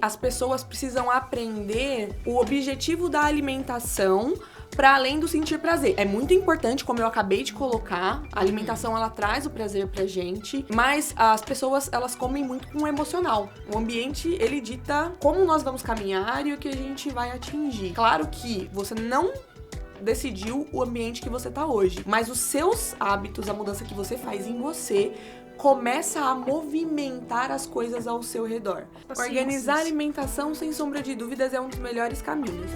As pessoas precisam aprender o objetivo da alimentação para além do sentir prazer. É muito importante, como eu acabei de colocar, a alimentação ela traz o prazer pra gente, mas as pessoas elas comem muito com o emocional. O ambiente ele dita como nós vamos caminhar e o que a gente vai atingir. Claro que você não decidiu o ambiente que você tá hoje, mas os seus hábitos, a mudança que você faz em você começa a movimentar as coisas ao seu redor. Organizar a alimentação, sem sombra de dúvidas, é um dos melhores caminhos.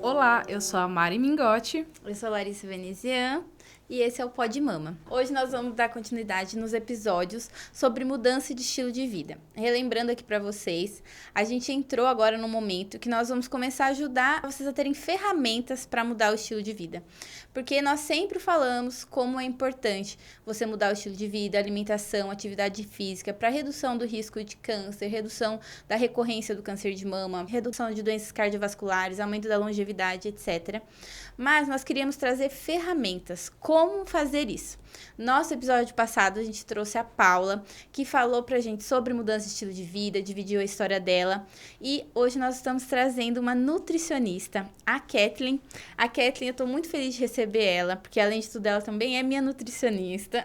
Olá, eu sou a Mari Mingotti. Eu sou a Larissa Venezian e esse é o Pod Mama. Hoje nós vamos dar continuidade nos episódios sobre mudança de estilo de vida. Relembrando aqui para vocês, a gente entrou agora no momento que nós vamos começar a ajudar vocês a terem ferramentas para mudar o estilo de vida. Porque nós sempre falamos como é importante você mudar o estilo de vida, alimentação, atividade física, para redução do risco de câncer, redução da recorrência do câncer de mama, redução de doenças cardiovasculares, aumento da longevidade, etc. Mas nós queríamos trazer ferramentas. Como fazer isso? Nosso episódio passado, a gente trouxe a Paula, que falou pra gente sobre mudança de estilo de vida, dividiu a história dela. E hoje nós estamos trazendo uma nutricionista, a Kathleen. A Kathleen, eu tô muito feliz de receber ela, porque além de tudo, ela também é minha nutricionista.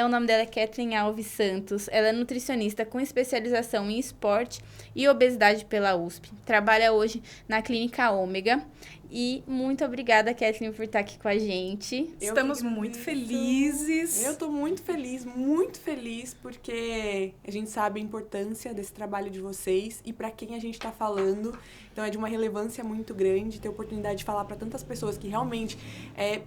O nome dela é Kathleen Alves Santos. Ela é nutricionista com especialização em esporte e obesidade pela USP. Trabalha hoje na Clínica Ômega. E muito obrigada, Kathleen, por estar aqui com a gente. Estamos muito felizes. Eu tô muito feliz, porque a gente sabe a importância desse trabalho de vocês e para quem a gente tá falando. Então é de uma relevância muito grande ter a oportunidade de falar para tantas pessoas que realmente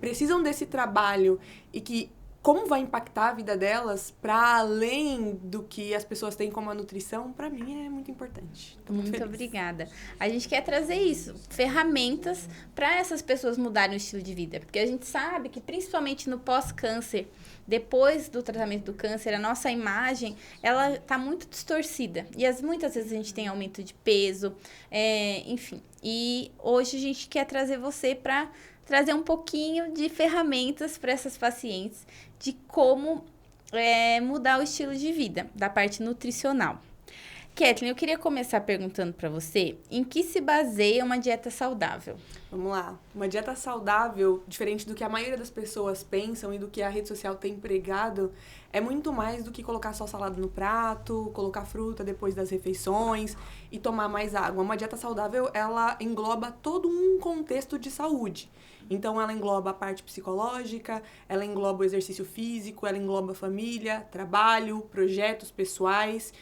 precisam desse trabalho e que como vai impactar a vida delas para além do que as pessoas têm como a nutrição, para mim é muito importante. Tô muito feliz. Obrigada. A gente quer trazer isso, ferramentas para essas pessoas mudarem o estilo de vida, porque a gente sabe que principalmente no pós-câncer, depois do tratamento do câncer, a nossa imagem, ela tá muito distorcida. E muitas vezes a gente tem aumento de peso, enfim. E hoje a gente quer trazer você para trazer um pouquinho de ferramentas para essas pacientes de como mudar o estilo de vida, da parte nutricional. Kathleen, eu queria começar perguntando para você, em que se baseia uma dieta saudável? Vamos lá. Uma dieta saudável, diferente do que a maioria das pessoas pensam e do que a rede social tem pregado, é muito mais do que colocar só salada no prato, colocar fruta depois das refeições e tomar mais água. Uma dieta saudável, ela engloba todo um contexto de saúde. Então, ela engloba a parte psicológica, ela engloba o exercício físico, ela engloba a família, trabalho, projetos pessoais.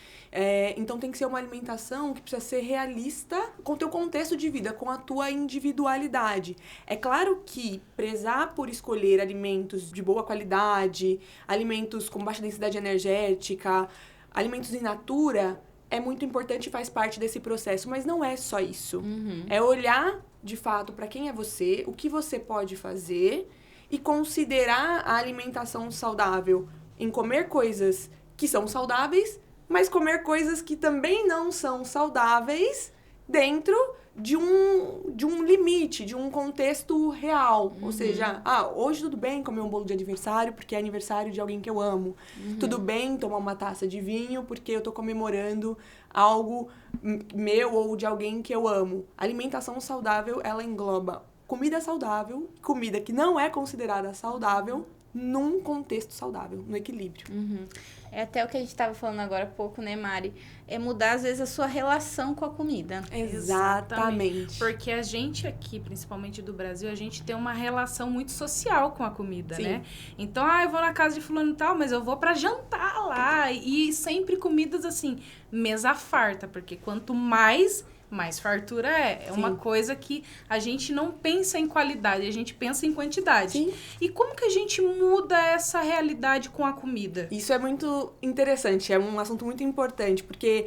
Então, tem que ser uma alimentação que precisa ser realista com o teu contexto de vida, com a tua individualidade. É claro que prezar por escolher alimentos de boa qualidade, alimentos com baixa densidade energética, alimentos in natura, é muito importante e faz parte desse processo, mas não é só isso. Uhum. É olhar, de fato, para quem é você, o que você pode fazer e considerar a alimentação saudável em comer coisas que são saudáveis, mas comer coisas que também não são saudáveis dentro de um limite, de um contexto real. Uhum. Ou seja, hoje tudo bem comer um bolo de aniversário porque é aniversário de alguém que eu amo. Uhum. Tudo bem tomar uma taça de vinho porque eu tô comemorando algo meu ou de alguém que eu amo. A alimentação saudável, ela engloba comida saudável, comida que não é considerada saudável, num contexto saudável, no equilíbrio. Uhum. É até o que a gente estava falando agora há pouco, né, Mari? É mudar, às vezes, a sua relação com a comida. Exatamente. Porque a gente aqui, principalmente do Brasil, a gente tem uma relação muito social com a comida, Sim. né? Então, eu vou na casa de fulano e tal, mas eu vou pra jantar lá. E sempre comidas, assim, mesa farta. Porque quanto mais fartura é. É uma coisa que a gente não pensa em qualidade, a gente pensa em quantidade. Sim. E como que a gente muda essa realidade com a comida? Isso é muito interessante, é um assunto muito importante, porque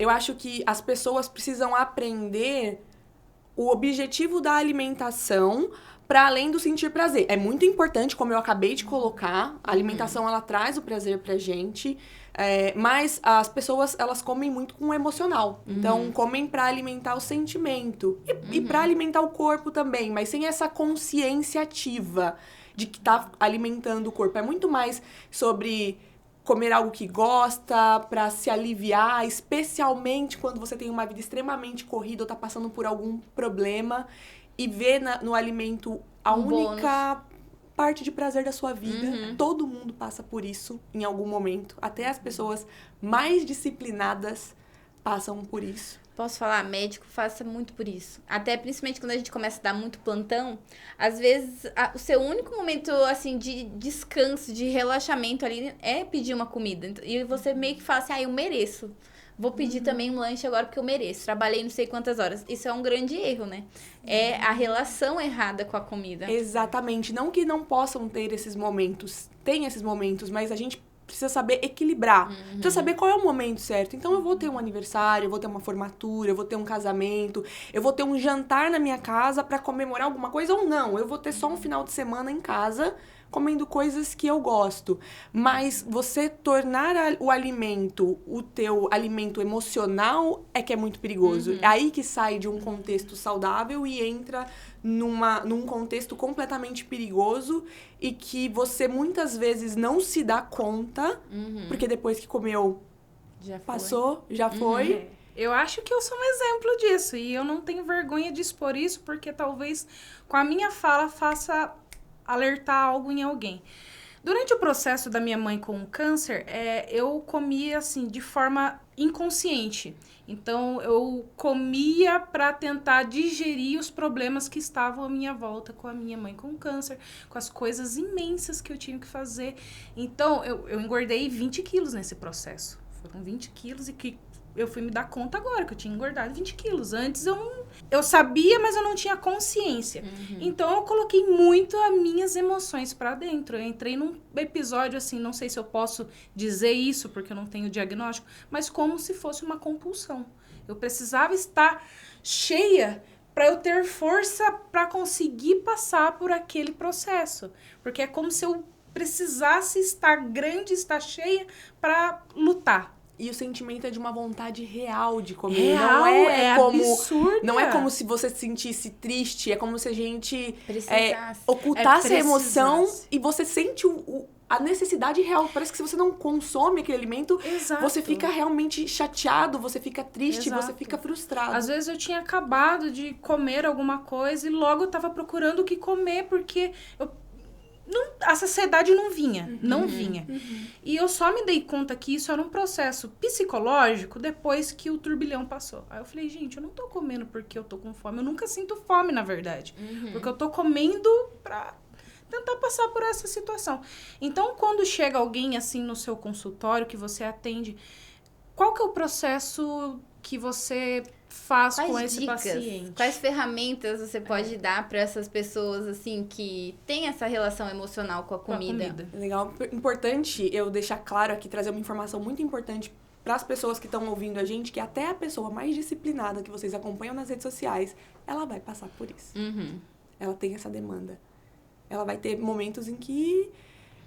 eu acho que as pessoas precisam aprender o objetivo da alimentação para além do sentir prazer. É muito importante, como eu acabei de colocar, a alimentação, ela traz o prazer pra gente, mas as pessoas, elas comem muito com o emocional. Então, comem para alimentar o sentimento e para alimentar o corpo também, mas sem essa consciência ativa de que tá alimentando o corpo. É muito mais sobre comer algo que gosta, para se aliviar, especialmente quando você tem uma vida extremamente corrida ou tá passando por algum problema, e ver no alimento a única parte de prazer da sua vida. Todo mundo passa por isso em algum momento. Até as pessoas mais disciplinadas passam por isso. Posso falar? Médico passa muito por isso. Até principalmente quando a gente começa a dar muito plantão, às vezes o seu único momento assim de descanso, de relaxamento ali é pedir uma comida. E você meio que fala assim, eu mereço. Vou pedir também um lanche agora porque eu mereço. Trabalhei não sei quantas horas. Isso é um grande erro, né? É a relação errada com a comida. Exatamente. Não que não possam ter esses momentos. Tem esses momentos, mas a gente precisa saber equilibrar. Precisa saber qual é o momento certo. Então, eu vou ter um aniversário, eu vou ter uma formatura, eu vou ter um casamento, eu vou ter um jantar na minha casa pra comemorar alguma coisa ou não. Eu vou ter só um final de semana em casa comendo coisas que eu gosto. Mas você tornar o alimento, o teu alimento emocional, é que é muito perigoso. É aí que sai de um contexto saudável e entra num contexto completamente perigoso e que você muitas vezes não se dá conta, porque depois que comeu, passou, já foi. Eu acho que eu sou um exemplo disso e eu não tenho vergonha de expor isso, porque talvez com a minha fala faça alertar algo em alguém. Durante o processo da minha mãe com o câncer, eu comia assim de forma inconsciente. Então, eu comia para tentar digerir os problemas que estavam à minha volta com a minha mãe com câncer, com as coisas imensas que eu tinha que fazer. Então, eu engordei 20 quilos nesse processo. Foram 20 quilos e que eu fui me dar conta agora que eu tinha engordado 20 quilos. Antes eu sabia, mas eu não tinha consciência. Então eu coloquei muito as minhas emoções pra dentro. Eu entrei num episódio assim, não sei se eu posso dizer isso porque eu não tenho diagnóstico, mas como se fosse uma compulsão. Eu precisava estar cheia para eu ter força para conseguir passar por aquele processo. Porque é como se eu precisasse estar grande, estar cheia para lutar. E o sentimento é de uma vontade real de comer. Real, não é como absurda. Não é como se você se sentisse triste. É como se a gente Precisasse. ocultasse a emoção e você sente a necessidade real. Parece que se você não consome aquele alimento, você fica realmente chateado, você fica triste, você fica frustrado. Às vezes eu tinha acabado de comer alguma coisa e logo eu tava procurando o que comer, porque a saciedade não vinha, não vinha. E eu só me dei conta que isso era um processo psicológico depois que o turbilhão passou. Aí eu falei, gente, eu não tô comendo porque eu tô com fome. Eu nunca sinto fome, na verdade. Porque eu tô comendo pra tentar passar por essa situação. Então, quando chega alguém assim no seu consultório, que você atende, qual que é o processo que você faz com esse paciente? Quais ferramentas você pode dar para essas pessoas assim que têm essa relação emocional com a comida? Legal, importante eu deixar claro aqui, trazer uma informação muito importante para as pessoas que estão ouvindo a gente, que até a pessoa mais disciplinada que vocês acompanham nas redes sociais, ela vai passar por isso. Ela tem essa demanda. Ela vai ter momentos em que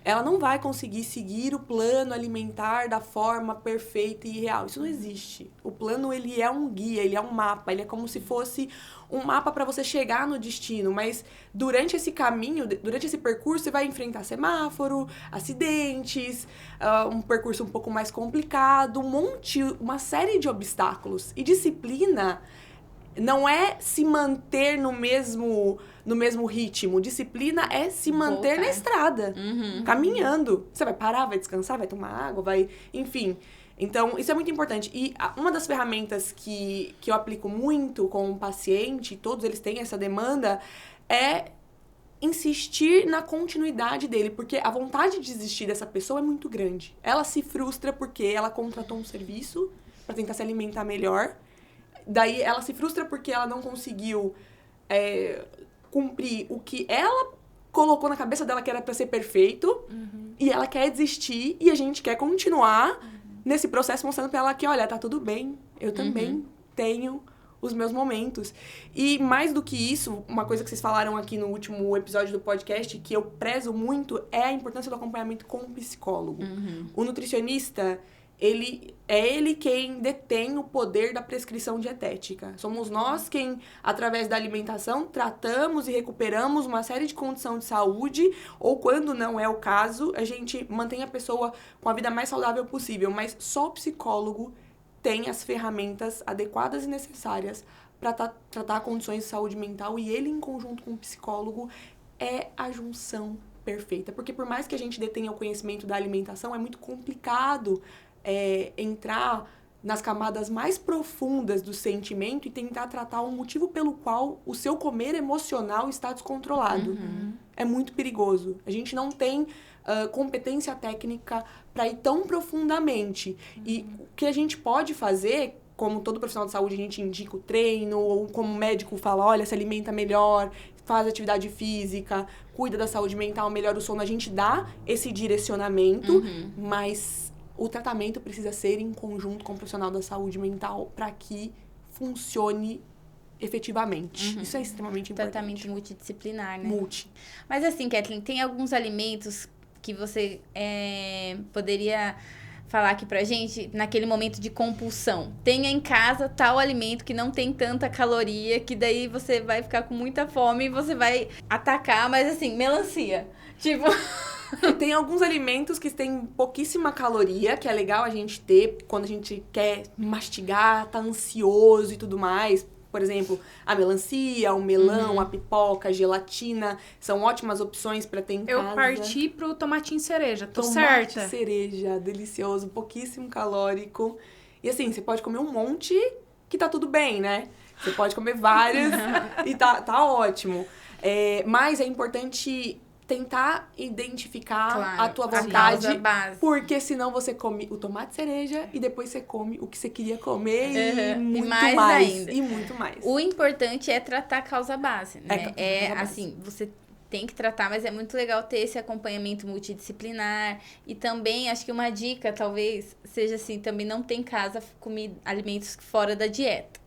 ela não vai conseguir seguir o plano alimentar da forma perfeita e real. Isso não existe. O plano, ele é um guia, ele é um mapa, ele é como se fosse um mapa para você chegar no destino, mas durante esse caminho, durante esse percurso, você vai enfrentar semáforo, acidentes, um percurso um pouco mais complicado, uma série de obstáculos. E disciplina não é se manter no mesmo ritmo. Disciplina é se manter na estrada, caminhando. Você vai parar, vai descansar, vai tomar água, vai... Enfim. Então, isso é muito importante. E uma das ferramentas que eu aplico muito com o paciente, todos eles têm essa demanda, é insistir na continuidade dele. Porque a vontade de desistir dessa pessoa é muito grande. Ela se frustra porque ela contratou um serviço para tentar se alimentar melhor. Daí ela se frustra porque ela não conseguiu cumprir o que ela colocou na cabeça dela que era pra ser perfeito. E ela quer desistir e a gente quer continuar nesse processo mostrando pra ela que, olha, tá tudo bem. Eu também tenho os meus momentos. E mais do que isso, uma coisa que vocês falaram aqui no último episódio do podcast, que eu prezo muito, é a importância do acompanhamento com o psicólogo. O nutricionista, ele quem detém o poder da prescrição dietética. Somos nós quem, através da alimentação, tratamos e recuperamos uma série de condições de saúde, ou quando não é o caso, a gente mantém a pessoa com a vida mais saudável possível. Mas só o psicólogo tem as ferramentas adequadas e necessárias para tratar condições de saúde mental, e ele, em conjunto com o psicólogo, é a junção perfeita. Porque por mais que a gente detenha o conhecimento da alimentação, é muito complicado entrar nas camadas mais profundas do sentimento e tentar tratar o motivo pelo qual o seu comer emocional está descontrolado. É muito perigoso. A gente não tem competência técnica para ir tão profundamente. E o que a gente pode fazer, como todo profissional de saúde, a gente indica o treino, ou como médico fala, olha, se alimenta melhor, faz atividade física, cuida da saúde mental, melhora o sono, a gente dá esse direcionamento, mas o tratamento precisa ser em conjunto com o profissional da saúde mental para que funcione efetivamente. Isso é extremamente importante. Tratamento multidisciplinar, né? Mas assim, Kathleen, tem alguns alimentos que você poderia falar aqui pra gente, naquele momento de compulsão. Tenha em casa tal alimento que não tem tanta caloria, que daí você vai ficar com muita fome e você vai atacar, mas assim, melancia. Tipo... Tem alguns alimentos que têm pouquíssima caloria, que é legal a gente ter quando a gente quer mastigar, tá ansioso e tudo mais. Por exemplo, a melancia, o melão, a pipoca, a gelatina, são ótimas opções pra ter em casa. Eu parti pro tomatinho cereja, tô certa? Tomate cereja, delicioso, pouquíssimo calórico. E assim, você pode comer um monte que tá tudo bem, né? Você pode comer várias e tá ótimo. Mas é importante tentar identificar a tua vontade, porque senão você come o tomate cereja e depois você come o que você queria comer e muito mais ainda. E muito mais. O importante é tratar a causa base, né? Assim, você tem que tratar, mas é muito legal ter esse acompanhamento multidisciplinar. E também, acho que uma dica, talvez, seja assim, também não tem em casa comer alimentos fora da dieta.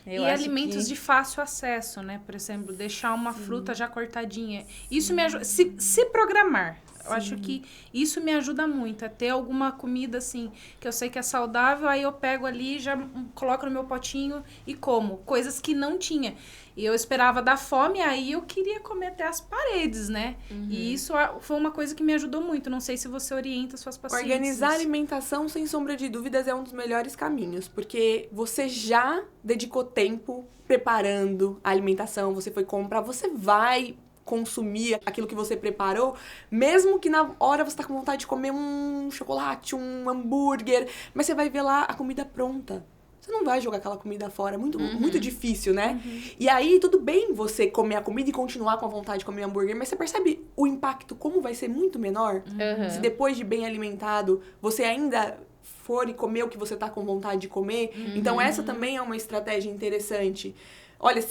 E alimentos de fácil acesso, né? Por exemplo, deixar uma fruta já cortadinha. Isso me ajuda. Se programar. Eu acho que isso me ajuda muito. A ter alguma comida, assim, que eu sei que é saudável, aí eu pego ali, já coloco no meu potinho e como. Coisas que não tinha. E eu esperava dar fome, aí eu queria comer até as paredes, né? E isso foi uma coisa que me ajudou muito. Não sei se você orienta suas pacientes. Organizar a alimentação, sem sombra de dúvidas, é um dos melhores caminhos. Porque você já dedicou tempo preparando a alimentação, você foi comprar, você vai consumir aquilo que você preparou, mesmo que na hora você tá com vontade de comer um chocolate, um hambúrguer, mas você vai ver lá a comida pronta. Você não vai jogar aquela comida fora, é muito difícil, né? E aí, tudo bem você comer a comida e continuar com a vontade de comer hambúrguer, mas você percebe o impacto, como vai ser muito menor? Se depois de bem alimentado, você ainda for e comer o que você tá com vontade de comer. Então, essa também é uma estratégia interessante. Olha,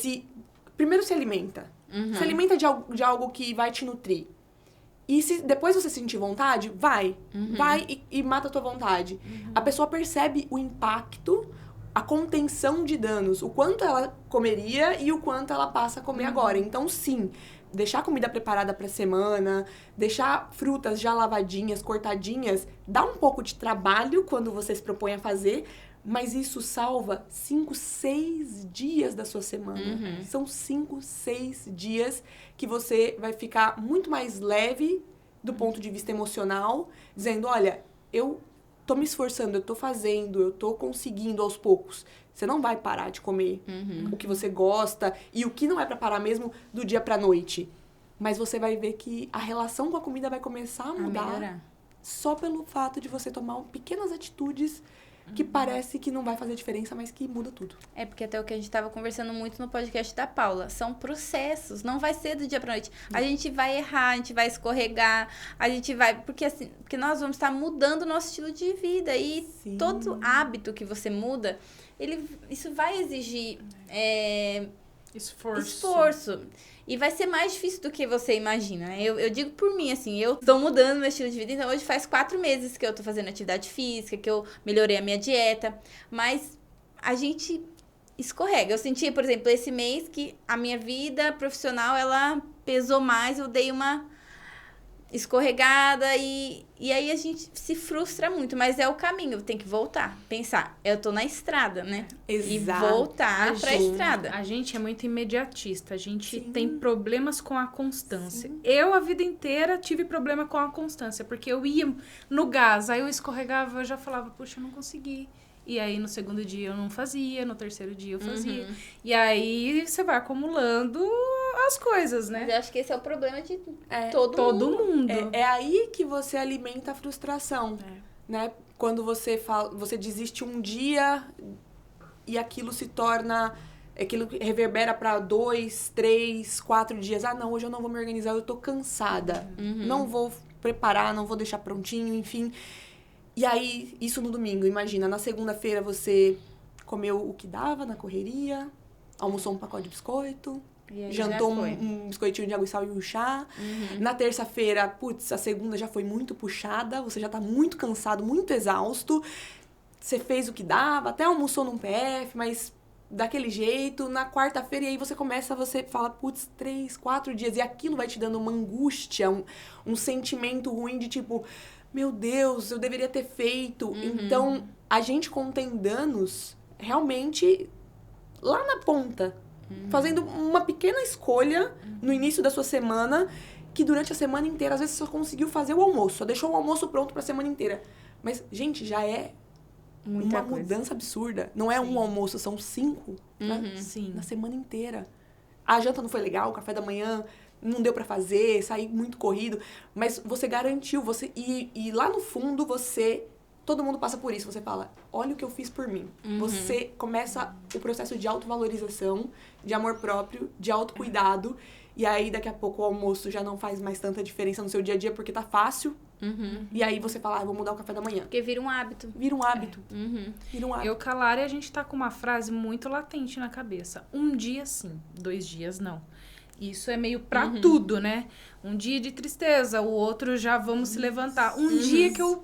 primeiro se alimenta. Se alimenta de algo que vai te nutrir. E se depois você sentir vontade, vai e mata a tua vontade. A pessoa percebe o impacto, a contenção de danos, o quanto ela comeria e o quanto ela passa a comer agora. Então, sim, deixar a comida preparada pra semana, deixar frutas já lavadinhas, cortadinhas, dá um pouco de trabalho quando você se propõe a fazer, mas isso salva 5, 6 dias da sua semana. São 5, 6 dias que você vai ficar muito mais leve do ponto de vista emocional, dizendo, olha, eu tô me esforçando, eu tô fazendo, eu tô conseguindo aos poucos. Você não vai parar de comer o que você gosta e o que não é pra parar mesmo do dia pra noite. Mas você vai ver que a relação com a comida vai começar a mudar só pelo fato de você tomar pequenas atitudes que parece que não vai fazer diferença, mas que muda tudo. Porque até o que a gente tava conversando muito no podcast da Paula, são processos, não vai ser do dia pra noite. A gente vai errar, a gente vai escorregar, a gente vai... Porque nós vamos estar mudando o nosso estilo de vida e todo hábito que você muda, isso vai exigir esforço. E vai ser mais difícil do que você imagina, né? Eu digo por mim, assim, eu tô mudando meu estilo de vida, então hoje faz 4 meses que eu tô fazendo atividade física, que eu melhorei a minha dieta, mas a gente escorrega. Eu senti, por exemplo, esse mês que a minha vida profissional, ela pesou mais, eu dei uma escorregada e aí a gente se frustra muito, mas é o caminho, tem que voltar, pensar, eu tô na estrada, né? Exato. E voltar pra estrada. A gente é muito imediatista, a gente Sim. tem problemas com a constância. Sim. Eu, a vida inteira, tive problema com a constância, porque eu ia no gás, aí eu escorregava, eu já falava, puxa, eu não consegui. E aí, no segundo dia, eu não fazia, no terceiro dia, eu fazia. E aí, você vai acumulando as coisas, né? Mas eu acho que esse é o problema de Todo mundo. É aí que você alimenta a frustração, né? Quando você fala, você desiste um dia e aquilo se torna, aquilo reverbera para 2, 3, 4 dias. Ah, não, hoje eu não vou me organizar, eu tô cansada. Não vou preparar, não vou deixar prontinho, enfim. E aí, isso no domingo, imagina, na segunda-feira você comeu o que dava na correria, almoçou um pacote de biscoito, jantou um biscoitinho de água e sal e um chá. Na terça-feira, putz, a segunda já foi muito puxada, você já tá muito cansado, muito exausto. Você fez o que dava, até almoçou num PF, mas daquele jeito. Na quarta-feira, e aí você fala, putz, 3, 4 dias. E aquilo vai te dando uma angústia, um sentimento ruim de tipo, meu Deus, eu deveria ter feito. Então, a gente contém danos realmente lá na ponta. Fazendo uma pequena escolha no início da sua semana, que durante a semana inteira, às vezes, você só conseguiu fazer o almoço, só deixou o almoço pronto pra semana inteira. Mas, gente, já é uma mudança absurda. Não é um almoço, são 5, né? Sim. Na semana inteira. A janta não foi legal, o café da manhã não deu pra fazer, saí muito corrido, mas você garantiu, e lá no fundo todo mundo passa por isso, você fala, olha o que eu fiz por mim. Você começa o processo de autovalorização, de amor próprio, de autocuidado, e aí daqui a pouco o almoço já não faz mais tanta diferença no seu dia a dia porque tá fácil, e aí você fala, vou mudar o café da manhã. Porque vira um hábito. Vira um hábito. Vira um hábito. Eu, Calari, a gente tá com uma frase muito latente na cabeça. Um dia sim, 2 dias não. Isso é meio pra tudo, né? Um dia de tristeza, o outro já vamos se levantar. Um dia que eu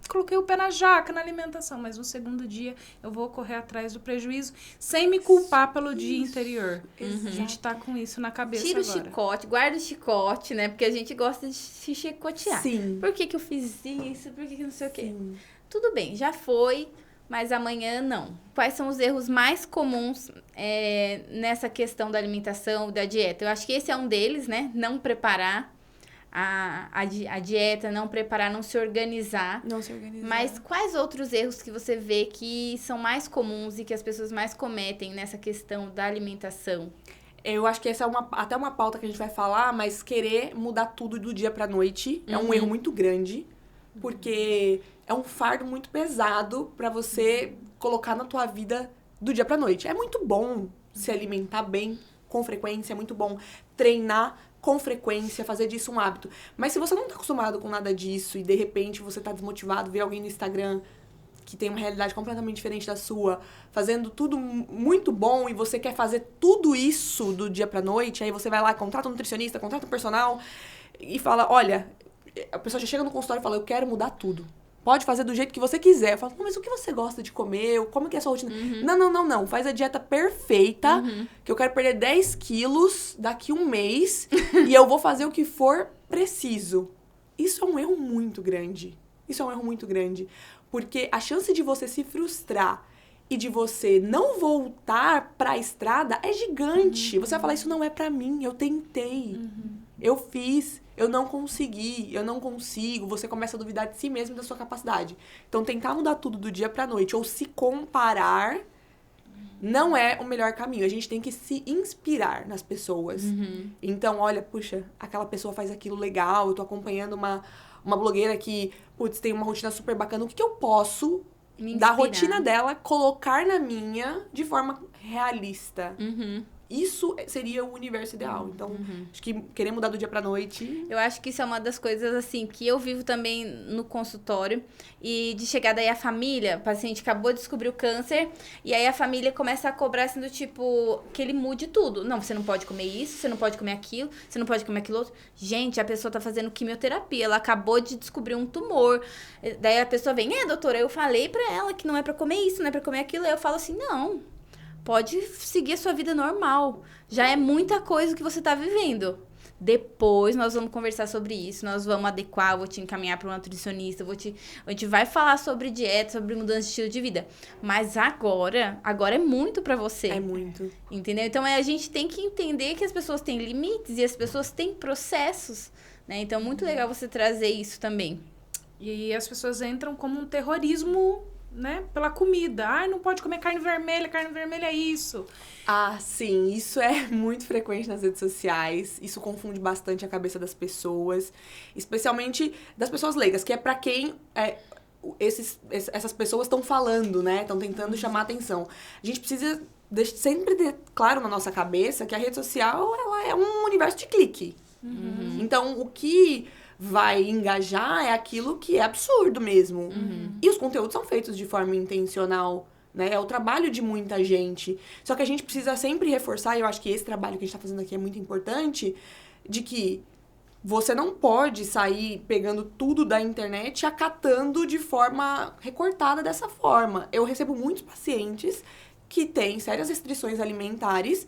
coloquei o pé na jaca, na alimentação, mas no segundo dia eu vou correr atrás do prejuízo sem me culpar pelo dia anterior. A gente tá com isso na cabeça Tira agora. o chicote, guarda o chicote, né? Porque a gente gosta de se chicotear. Sim. Por que eu fiz isso? Por que não sei o quê? Sim. Tudo bem, já foi, mas amanhã não. Quais são os erros mais comuns nessa questão da alimentação, da dieta? Eu acho que esse é um deles, né? Não preparar a dieta, não preparar, não se organizar. Não se organizar. Mas quais outros erros que você vê que são mais comuns e que as pessoas mais cometem nessa questão da alimentação? Eu acho que essa é até uma pauta que a gente vai falar, mas querer mudar tudo do dia pra noite é um erro muito grande, porque é um fardo muito pesado pra você colocar na tua vida do dia pra noite. É muito bom se alimentar bem, com frequência, é muito bom treinar com frequência, fazer disso um hábito. Mas se você não tá acostumado com nada disso e de repente você tá desmotivado, vê alguém no Instagram que tem uma realidade completamente diferente da sua, fazendo tudo muito bom e você quer fazer tudo isso do dia pra noite, aí você vai lá, contrata um nutricionista, contrata um personal e fala, olha, a pessoa já chega no consultório e fala, eu quero mudar tudo. Pode fazer do jeito que você quiser. Eu falo, mas o que você gosta de comer? Como que é a sua rotina? Não. Faz a dieta perfeita, que eu quero perder 10 quilos daqui um mês e eu vou fazer o que for preciso. Isso é um erro muito grande. Porque a chance de você se frustrar e de você não voltar pra estrada é gigante. Você vai falar, isso não é pra mim, eu tentei. Eu fiz, eu não consegui, eu não consigo. Você começa a duvidar de si mesmo e da sua capacidade. Então, tentar mudar tudo do dia pra noite ou se comparar não é o melhor caminho. A gente tem que se inspirar nas pessoas. Então, olha, puxa, aquela pessoa faz aquilo legal, eu tô acompanhando uma blogueira que, putz, tem uma rotina super bacana. O que eu posso, da rotina dela, colocar na minha de forma realista? Isso seria o universo ideal. Então, acho que querer mudar do dia pra noite... Eu acho que isso é uma das coisas, assim, que eu vivo também no consultório. E de chegar daí a família, o paciente acabou de descobrir o câncer, e aí a família começa a cobrar, assim, do tipo, que ele mude tudo. Não, você não pode comer isso, você não pode comer aquilo, você não pode comer aquilo outro. Gente, a pessoa tá fazendo quimioterapia, ela acabou de descobrir um tumor. Daí a pessoa vem, doutora, eu falei pra ela que não é pra comer isso, não é pra comer aquilo. Aí eu falo assim, não... pode seguir a sua vida normal. Já é muita coisa que você tá vivendo. Depois nós vamos conversar sobre isso, nós vamos adequar, eu vou te encaminhar para um nutricionista, a gente vai falar sobre dieta, sobre mudança de estilo de vida. Mas agora é muito para você. É muito. Entendeu? Então a gente tem que entender que as pessoas têm limites e as pessoas têm processos, né? Então muito legal você trazer isso também. E as pessoas entram como um terrorismo, né, pela comida. Não pode comer carne vermelha é isso. Ah, sim, isso é muito frequente nas redes sociais, isso confunde bastante a cabeça das pessoas, especialmente das pessoas leigas, que é pra quem essas pessoas estão falando, né, estão tentando chamar atenção. A gente precisa sempre ter claro na nossa cabeça que a rede social, ela é um universo de clique. Então, o que vai engajar é aquilo que é absurdo mesmo. E os conteúdos são feitos de forma intencional, né? É o trabalho de muita gente. Só que a gente precisa sempre reforçar, e eu acho que esse trabalho que a gente tá fazendo aqui é muito importante, de que você não pode sair pegando tudo da internet e acatando de forma recortada dessa forma. Eu recebo muitos pacientes que têm sérias restrições alimentares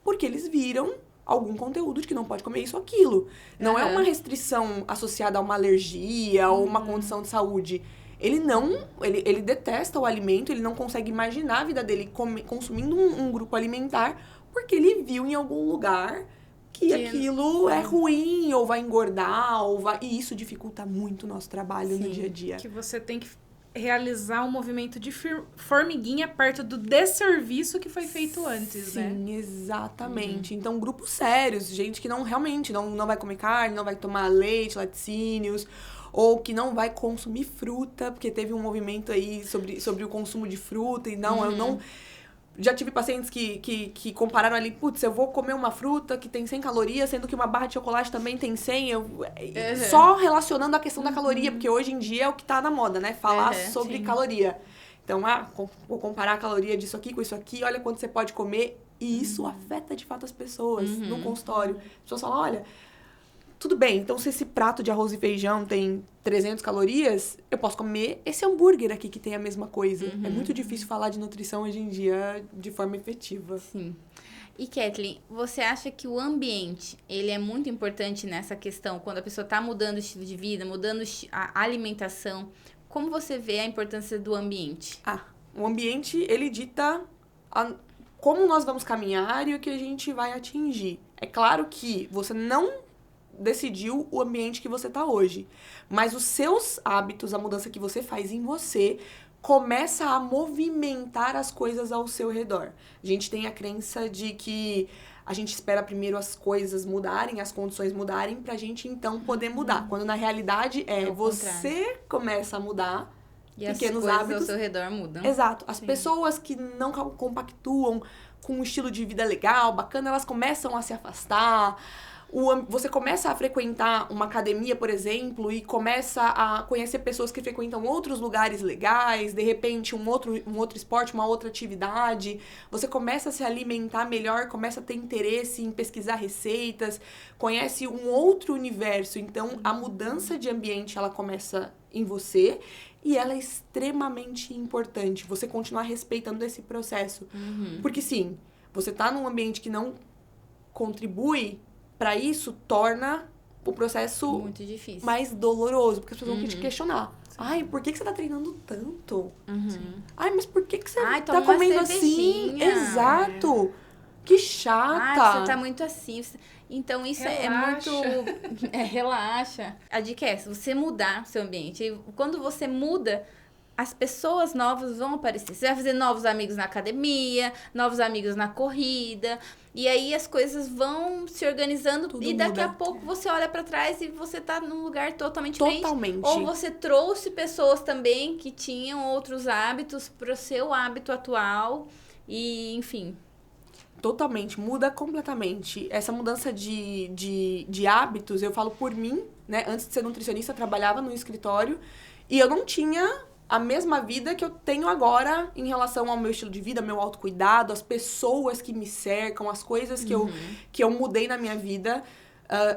porque eles viram algum conteúdo de que não pode comer isso ou aquilo. Não é uma restrição associada a uma alergia ou uma condição de saúde. Ele detesta o alimento, ele não consegue imaginar a vida dele consumindo um grupo alimentar porque ele viu em algum lugar que aquilo é ruim, ou vai engordar, e isso dificulta muito o nosso trabalho no dia a dia. Que você tem que realizar um movimento de formiguinha perto do desserviço que foi feito antes, né? Sim, exatamente. Então, grupos sérios, gente que realmente não vai comer carne, não vai tomar leite, laticínios, ou que não vai consumir fruta, porque teve um movimento aí sobre o consumo de fruta, e eu não... Já tive pacientes que compararam ali, putz, eu vou comer uma fruta que tem 100 calorias, sendo que uma barra de chocolate também tem 100, só relacionando a questão da caloria, porque hoje em dia é o que tá na moda, né? Falar sobre caloria. Então, vou comparar a caloria disso aqui com isso aqui, olha quanto você pode comer, e isso afeta de fato as pessoas no consultório. As pessoas falam, olha, tudo bem, então se esse prato de arroz e feijão tem 300 calorias, eu posso comer esse hambúrguer aqui que tem a mesma coisa. É muito difícil falar de nutrição hoje em dia de forma efetiva. Sim. E, Kathleen, você acha que o ambiente, ele é muito importante nessa questão, quando a pessoa está mudando o estilo de vida, mudando a alimentação? Como você vê a importância do ambiente? O ambiente, ele dita como nós vamos caminhar e o que a gente vai atingir. É claro que você não decidiu o ambiente que você tá hoje. Mas os seus hábitos, a mudança que você faz em você, começa a movimentar as coisas ao seu redor. A gente tem a crença de que a gente espera primeiro as coisas mudarem, as condições mudarem, pra gente então poder mudar. Quando na realidade você começa a mudar, e pequenos as coisas hábitos ao seu redor mudam. Exato. As pessoas que não compactuam com um estilo de vida legal, bacana, elas começam a se afastar. Você começa a frequentar uma academia, por exemplo, e começa a conhecer pessoas que frequentam outros lugares legais, de repente um outro esporte, uma outra atividade. Você começa a se alimentar melhor, começa a ter interesse em pesquisar receitas, conhece um outro universo. Então, a mudança de ambiente, ela começa em você e ela é extremamente importante. Você continuar respeitando esse processo. Porque, sim, você tá num ambiente que não contribui para isso, torna o processo muito difícil, mais doloroso, porque as pessoas vão te questionar. Ai, por que você tá treinando tanto? Ai, mas por que você tá comendo assim? Exato! Que chata! Você tá muito assim. Então, isso relaxa. É muito... relaxa. A dica é essa, você mudar o seu ambiente. E quando você muda, as pessoas novas vão aparecer. Você vai fazer novos amigos na academia, novos amigos na corrida. E aí as coisas vão se organizando. Tudo e daqui muda. a pouco você olha pra trás e você tá num lugar totalmente Totalmente. diferente. Ou você trouxe pessoas também que tinham outros hábitos pro seu hábito atual. E, enfim... Totalmente, muda completamente. Essa mudança de hábitos, eu falo por mim, né? Antes de ser nutricionista, eu trabalhava no escritório e eu não tinha a mesma vida que eu tenho agora em relação ao meu estilo de vida, meu autocuidado, as pessoas que me cercam, as coisas que eu mudei na minha vida,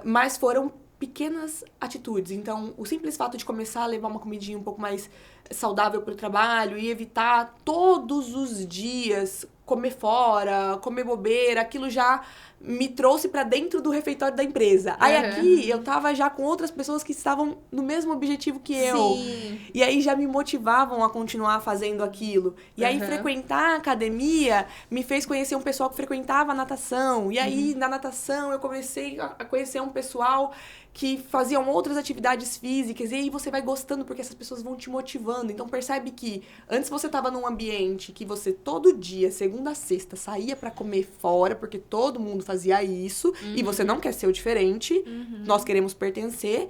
mas foram pequenas atitudes. Então, o simples fato de começar a levar uma comidinha um pouco mais saudável para o trabalho e evitar todos os dias comer fora, comer bobeira, aquilo já me trouxe para dentro do refeitório da empresa. Aí aqui eu tava já com outras pessoas que estavam no mesmo objetivo que eu. Sim. E aí já me motivavam a continuar fazendo aquilo. E aí frequentar a academia me fez conhecer um pessoal que frequentava a natação. E aí na natação eu comecei a conhecer um pessoal que faziam outras atividades físicas, e aí você vai gostando porque essas pessoas vão te motivando. Então percebe que antes você estava num ambiente que você todo dia, segunda a sexta, saía para comer fora, porque todo mundo fazia isso, e você não quer ser o diferente, nós queremos pertencer.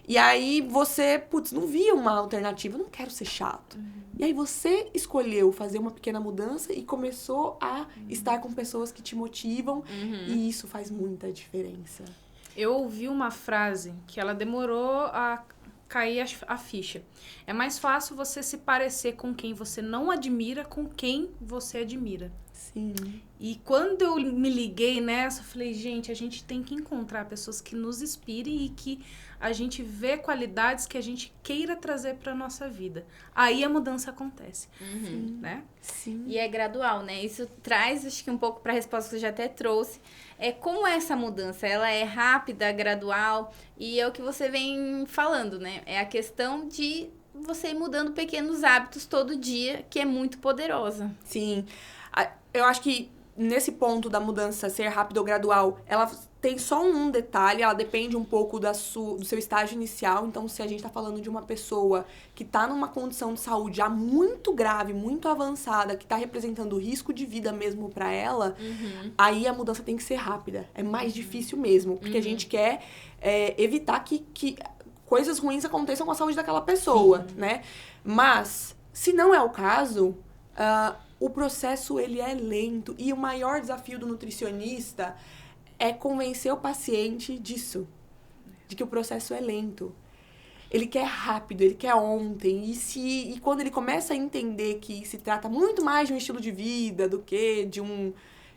E aí você, não via uma alternativa, eu não quero ser chato. E aí você escolheu fazer uma pequena mudança e começou a estar com pessoas que te motivam, e isso faz muita diferença. Eu ouvi uma frase que ela demorou a cair a ficha. É mais fácil você se parecer com quem você não admira com quem você admira. Sim. E quando eu me liguei nessa, eu falei, gente, a gente tem que encontrar pessoas que nos inspirem e que a gente vê qualidades que a gente queira trazer para nossa vida. Aí a mudança acontece, né? Sim. E é gradual, né? Isso traz, acho que um pouco para a resposta que você já até trouxe. Como é essa mudança? Ela é rápida, gradual, e é o que você vem falando, né? É a questão de você ir mudando pequenos hábitos todo dia, que é muito poderosa. Sim. Eu acho que nesse ponto da mudança ser rápida ou gradual, ela tem só um detalhe, ela depende um pouco do seu estágio inicial. Então, se a gente tá falando de uma pessoa que tá numa condição de saúde já muito grave, muito avançada, que tá representando risco de vida mesmo pra ela, aí a mudança tem que ser rápida. É mais difícil mesmo, porque a gente quer evitar que coisas ruins aconteçam com a saúde daquela pessoa, né? Mas, se não é o caso, o processo ele é lento, e o maior desafio do nutricionista é convencer o paciente disso, de que o processo é lento. Ele quer rápido, ele quer ontem, e quando ele começa a entender que se trata muito mais de um estilo de vida do que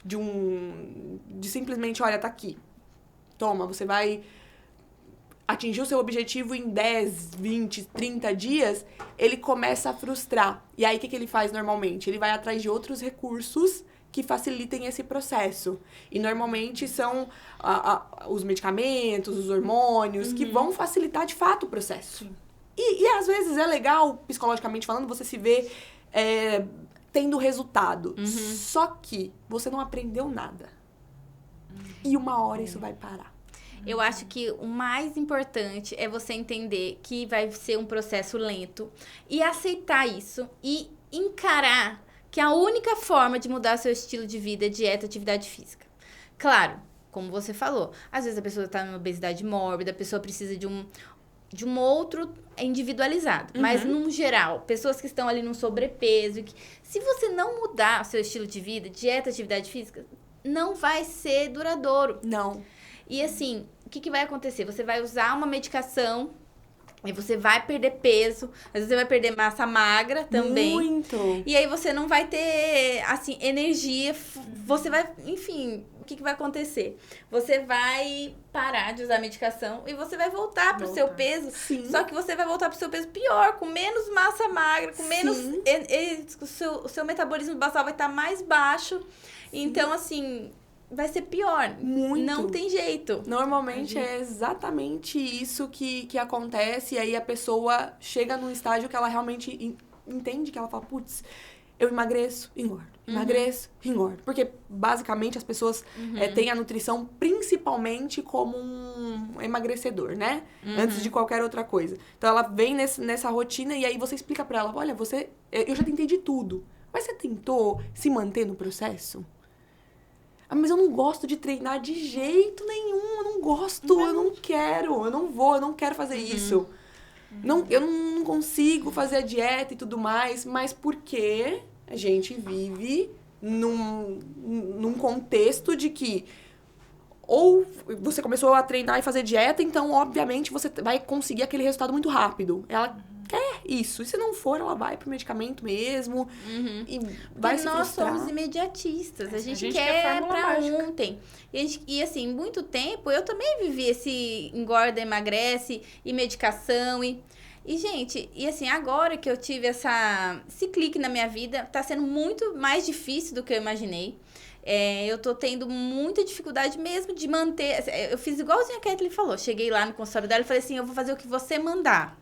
de simplesmente, olha, tá aqui, toma, você vai atingir o seu objetivo em 10, 20, 30 dias, ele começa a frustrar. E aí, o que ele faz normalmente? Ele vai atrás de outros recursos que facilitem esse processo. E, normalmente, são os medicamentos, os hormônios, que vão facilitar, de fato, o processo. E, às vezes, é legal, psicologicamente falando, você se vê tendo resultado. Só que você não aprendeu nada. E uma hora isso vai parar. Eu acho que o mais importante é você entender que vai ser um processo lento e aceitar isso e encarar que a única forma de mudar seu estilo de vida é dieta e atividade física. Claro, como você falou, às vezes a pessoa está numa obesidade mórbida, a pessoa precisa de um outro individualizado. Mas, num geral, pessoas que estão ali num sobrepeso, se você não mudar o seu estilo de vida, dieta e atividade física, não vai ser duradouro. Não. E assim, o que vai acontecer? Você vai usar uma medicação e você vai perder peso, às vezes você vai perder massa magra também. Muito! E aí você não vai ter, assim, energia, você vai, enfim, o que vai acontecer? Você vai parar de usar a medicação e você vai voltar pro seu peso, só que você vai voltar pro seu peso pior, com menos massa magra, com menos... O seu metabolismo basal vai estar mais baixo, então, assim... vai ser pior. Muito. Não tem jeito. Normalmente é exatamente isso que acontece, e aí a pessoa chega num estágio que ela realmente entende, que ela fala, putz, eu emagreço, engordo. Emagreço, engordo. Porque, basicamente, as pessoas têm a nutrição principalmente como um emagrecedor, né? Antes de qualquer outra coisa. Então, ela vem nessa rotina, e aí você explica pra ela, olha, eu já tentei de tudo. Mas você tentou se manter no processo? Mas eu não gosto de treinar de jeito nenhum, eu não gosto, eu não quero, eu não quero fazer isso. Eu não consigo fazer a dieta e tudo mais, mas porque a gente vive num contexto de que ou você começou a treinar e fazer dieta, então, obviamente, você vai conseguir aquele resultado muito rápido. Ela quer isso. E se não for, ela vai pro medicamento mesmo e vai se frustrar. Nós somos imediatistas. A gente quer pra ontem. E, assim, muito tempo, eu também vivi esse engorda, emagrece e medicação. E E, gente, e assim, agora que eu tive esse clique na minha vida, tá sendo muito mais difícil do que eu imaginei. Eu tô tendo muita dificuldade mesmo de manter... Eu fiz igualzinho a Kathleen falou. Cheguei lá no consultório dela e falei assim, eu vou fazer o que você mandar.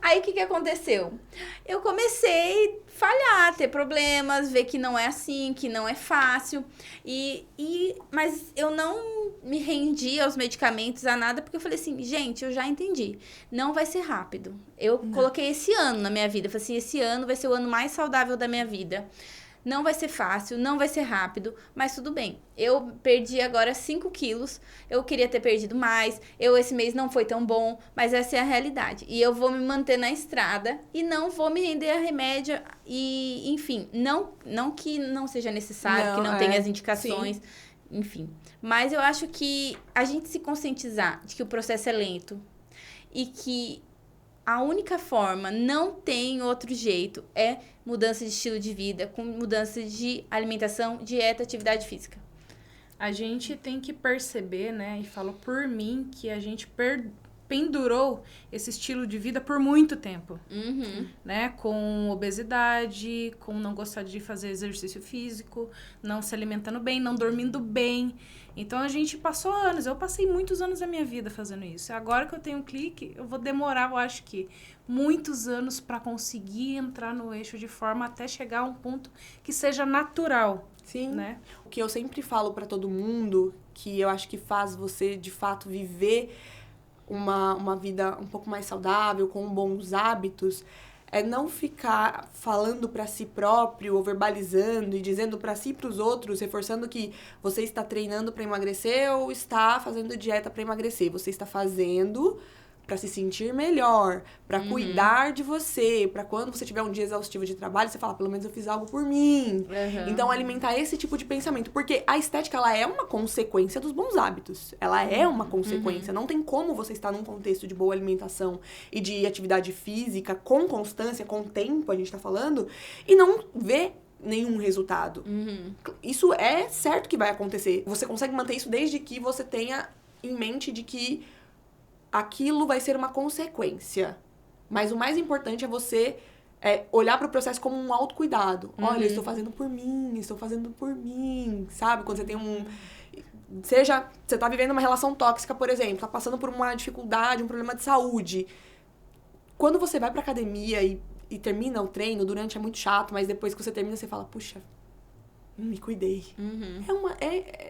Aí, o que aconteceu? Eu comecei a falhar, ter problemas, ver que não é assim, que não é fácil. Mas eu não me rendi aos medicamentos, a nada, porque eu falei assim, gente, eu já entendi. Não vai ser rápido. Eu coloquei esse ano na minha vida. Eu falei assim, esse ano vai ser o ano mais saudável da minha vida. Não vai ser fácil, não vai ser rápido, mas tudo bem. Eu perdi agora 5 quilos, eu queria ter perdido mais, esse mês não foi tão bom, mas essa é a realidade. E eu vou me manter na estrada e não vou me render a remédio e, enfim, não que não seja necessário, que não tenha as indicações, enfim. Mas eu acho que a gente se conscientizar de que o processo é lento e que a única forma, não tem outro jeito, é mudança de estilo de vida, com mudança de alimentação, dieta, atividade física. A gente tem que perceber, né, e falo por mim, que a gente pendurou esse estilo de vida por muito tempo, né, com obesidade, com não gostar de fazer exercício físico, não se alimentando bem, não dormindo bem. Então, a gente passou anos, eu passei muitos anos da minha vida fazendo isso. Agora que eu tenho um clique, eu vou demorar, eu acho que, muitos anos para conseguir entrar no eixo de forma até chegar a um ponto que seja natural. Sim. Né? O que eu sempre falo para todo mundo, que eu acho que faz você, de fato, viver uma vida um pouco mais saudável, com bons hábitos, é não ficar falando para si próprio, ou verbalizando e dizendo para si e para os outros, reforçando que você está treinando para emagrecer ou está fazendo dieta para emagrecer. Você está fazendo para se sentir melhor, para cuidar de você, para quando você tiver um dia exaustivo de trabalho, você fala, pelo menos eu fiz algo por mim. Então, alimentar esse tipo de pensamento. Porque a estética, ela é uma consequência dos bons hábitos. Ela é uma consequência. Não tem como você estar num contexto de boa alimentação e de atividade física, com constância, com tempo, a gente tá falando, e não ver nenhum resultado. Isso é certo que vai acontecer. Você consegue manter isso desde que você tenha em mente de que aquilo vai ser uma consequência. Mas o mais importante é você olhar para o processo como um autocuidado. Olha, estou fazendo por mim, sabe? Quando você tem seja, você tá vivendo uma relação tóxica, por exemplo, tá passando por uma dificuldade, um problema de saúde. Quando você vai pra academia e termina o treino, durante é muito chato, mas depois que você termina, você fala, puxa, me cuidei.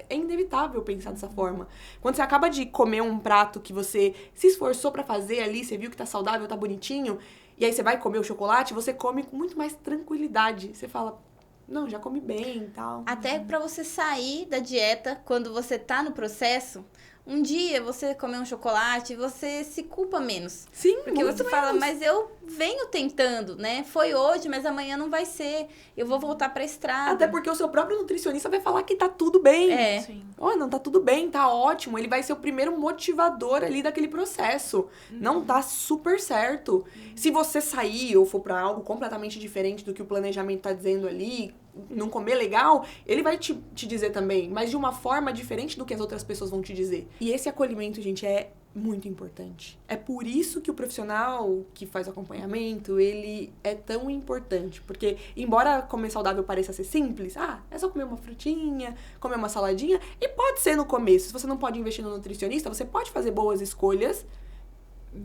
É inevitável pensar dessa forma. Quando você acaba de comer um prato que você se esforçou pra fazer ali, você viu que tá saudável, tá bonitinho, e aí você vai comer o chocolate, você come com muito mais tranquilidade. Você fala, não, já comi bem e tal. Até pra você sair da dieta, quando você tá no processo, um dia você comer um chocolate, você se culpa menos. Sim, porque muito você menos. fala, mas eu venho tentando, né? Foi hoje, mas amanhã não vai ser. Eu vou voltar pra estrada. Até porque o seu próprio nutricionista vai falar que tá tudo bem. Sim. Olha, não, tá tudo bem, tá ótimo. Ele vai ser o primeiro motivador ali daquele processo. Não tá super certo. Se você sair ou for pra algo completamente diferente do que o planejamento tá dizendo ali, não comer legal, ele vai te dizer também, mas de uma forma diferente do que as outras pessoas vão te dizer. E esse acolhimento, gente, é muito importante. É por isso que o profissional que faz o acompanhamento, ele é tão importante. Porque, embora comer saudável pareça ser simples, é só comer uma frutinha, comer uma saladinha, e pode ser no começo. Se você não pode investir no nutricionista, você pode fazer boas escolhas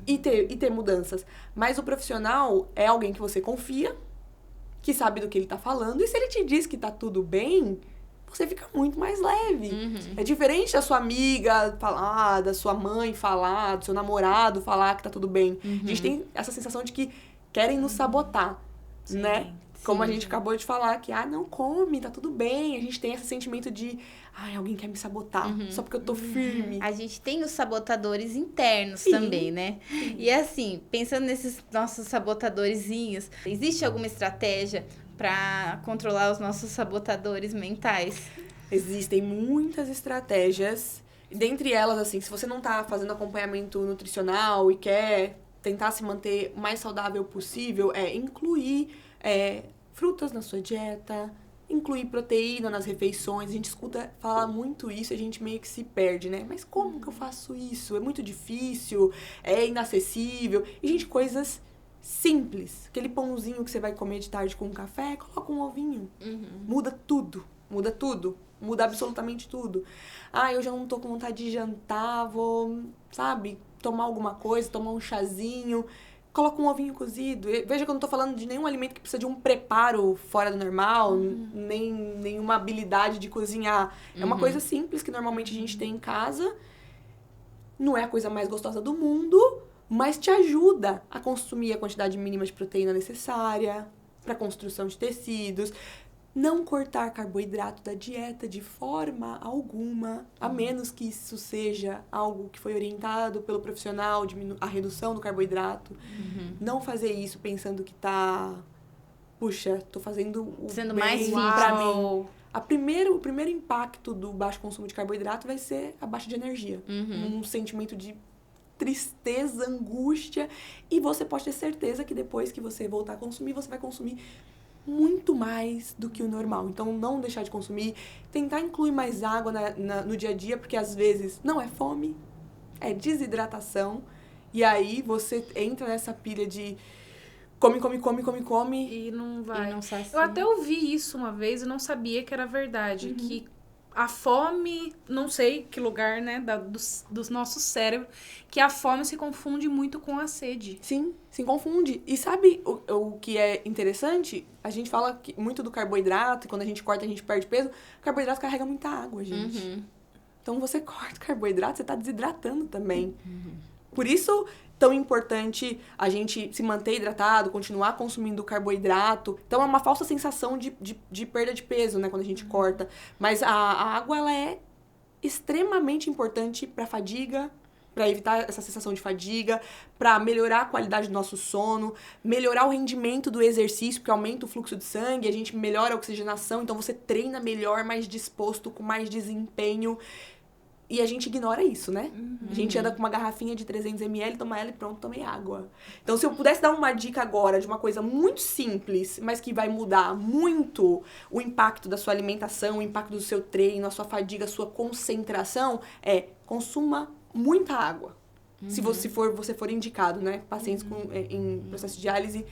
e ter mudanças. Mas o profissional é alguém que você confia, que sabe do que ele tá falando, e se ele te diz que tá tudo bem, você fica muito mais leve. É diferente da sua amiga falar, da sua mãe falar, do seu namorado falar que tá tudo bem. A gente tem essa sensação de que querem nos sabotar, né? Como a gente acabou de falar, que, não come, tá tudo bem. A gente tem esse sentimento de, alguém quer me sabotar, só porque eu tô firme. A gente tem os sabotadores internos também, né? E assim, pensando nesses nossos sabotadorzinhos, existe alguma estratégia pra controlar os nossos sabotadores mentais? Existem muitas estratégias. Dentre elas, assim, se você não tá fazendo acompanhamento nutricional e quer tentar se manter o mais saudável possível, incluir frutas na sua dieta, incluir proteína nas refeições. A gente escuta falar muito isso e a gente meio que se perde, né? Mas como que eu faço isso? É muito difícil, é inacessível. E, gente, coisas simples. Aquele pãozinho que você vai comer de tarde com um café, coloca um ovinho. Muda tudo. Muda tudo. Muda absolutamente tudo. Eu já não tô com vontade de jantar, vou, sabe, tomar alguma coisa, tomar um chazinho. Coloca um ovinho cozido. Veja que eu não tô falando de nenhum alimento que precisa de um preparo fora do normal, nem nenhuma habilidade de cozinhar. É uma coisa simples que normalmente a gente tem em casa. Não é a coisa mais gostosa do mundo, mas te ajuda a consumir a quantidade mínima de proteína necessária para a construção de tecidos. Não cortar carboidrato da dieta de forma alguma, a menos que isso seja algo que foi orientado pelo profissional, a redução do carboidrato. Não fazer isso pensando que tô fazendo o sendo bem mais fit pra mim. O primeiro impacto do baixo consumo de carboidrato vai ser a baixa de energia. Um sentimento de tristeza, angústia. E você pode ter certeza que depois que você voltar a consumir, você vai consumir muito mais do que o normal. Então, não deixar de consumir. Tentar incluir mais água no dia a dia, porque às vezes não é fome, é desidratação. E aí você entra nessa pilha de come. E não vai. E não sacia. Eu até ouvi isso uma vez e não sabia que era verdade. Que a fome, não sei que lugar, né, dos nossos cérebros, que a fome se confunde muito com a sede. Sim, se confunde. E sabe o que é interessante? A gente fala muito do carboidrato, e quando a gente corta a gente perde peso. O carboidrato carrega muita água, gente. Então, você corta o carboidrato, você tá desidratando também. Por isso, tão importante a gente se manter hidratado, continuar consumindo carboidrato. Então, é uma falsa sensação de perda de peso, né, quando a gente corta. Mas a água, ela é extremamente importante para fadiga, para evitar essa sensação de fadiga, para melhorar a qualidade do nosso sono, melhorar o rendimento do exercício, porque aumenta o fluxo de sangue, a gente melhora a oxigenação, então você treina melhor, mais disposto, com mais desempenho. E a gente ignora isso, né? A gente anda com uma garrafinha de 300 ml, toma ela e pronto, tomei água. Então, se eu pudesse dar uma dica agora de uma coisa muito simples, mas que vai mudar muito o impacto da sua alimentação, o impacto do seu treino, a sua fadiga, a sua concentração, consuma muita água. Se você for indicado, né? Pacientes em processo de diálise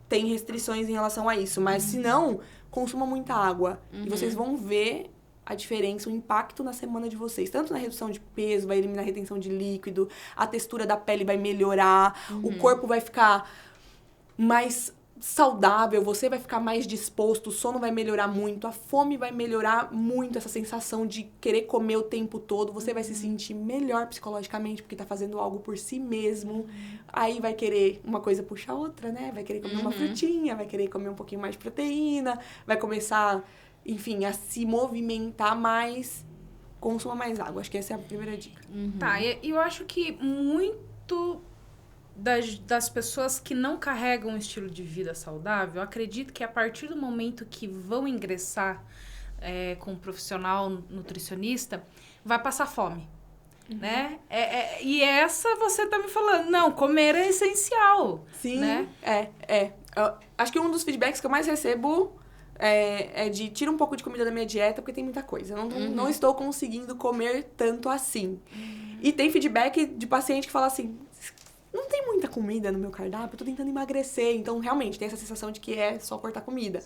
têm restrições em relação a isso. Mas, se não, consuma muita água. E vocês vão ver a diferença, o impacto na semana de vocês. Tanto na redução de peso, vai eliminar a retenção de líquido, a textura da pele vai melhorar, o corpo vai ficar mais saudável, você vai ficar mais disposto, o sono vai melhorar muito, a fome vai melhorar muito, essa sensação de querer comer o tempo todo, você vai se sentir melhor psicologicamente, porque tá fazendo algo por si mesmo. Aí vai querer uma coisa puxa a outra, né? Vai querer comer uma frutinha, vai querer comer um pouquinho mais de proteína, vai começar, enfim, a se movimentar mais, consuma mais água. Acho que essa é a primeira dica. Tá, e eu acho que muito das pessoas que não carregam um estilo de vida saudável, eu acredito que a partir do momento que vão ingressar com um profissional nutricionista, vai passar fome. Né? E essa você tá me falando, não, comer é essencial. Sim, né? Acho que um dos feedbacks que eu mais recebo é de tira um pouco de comida da minha dieta, porque tem muita coisa. Eu não estou conseguindo comer tanto assim. E tem feedback de paciente que fala assim, não tem muita comida no meu cardápio, eu tô tentando emagrecer. Então, realmente, tem essa sensação de que é só cortar comida.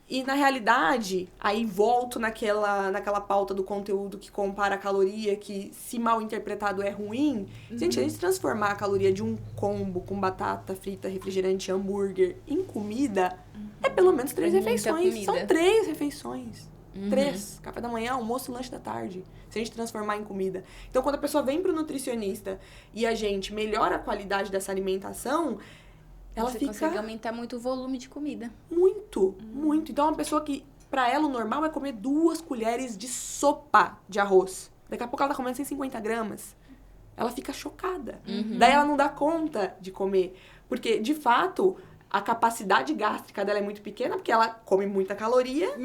E, na realidade, aí volto naquela pauta do conteúdo que compara a caloria, que se mal interpretado é ruim. Gente, a gente transformar a caloria de um combo com batata frita, refrigerante, hambúrguer em comida, é pelo menos 3 refeições. Comida. São 3 refeições. 3. Café da manhã, almoço e lanche da tarde. Se a gente transformar em comida. Então, quando a pessoa vem pro nutricionista e a gente melhora a qualidade dessa alimentação, ela Você consegue aumentar muito o volume de comida. Muito. Então, uma pessoa que, pra ela, o normal é comer 2 colheres de sopa de arroz. Daqui a pouco ela tá comendo 150 gramas. Ela fica chocada. Daí ela não dá conta de comer. Porque, de fato, a capacidade gástrica dela é muito pequena, porque ela come muita caloria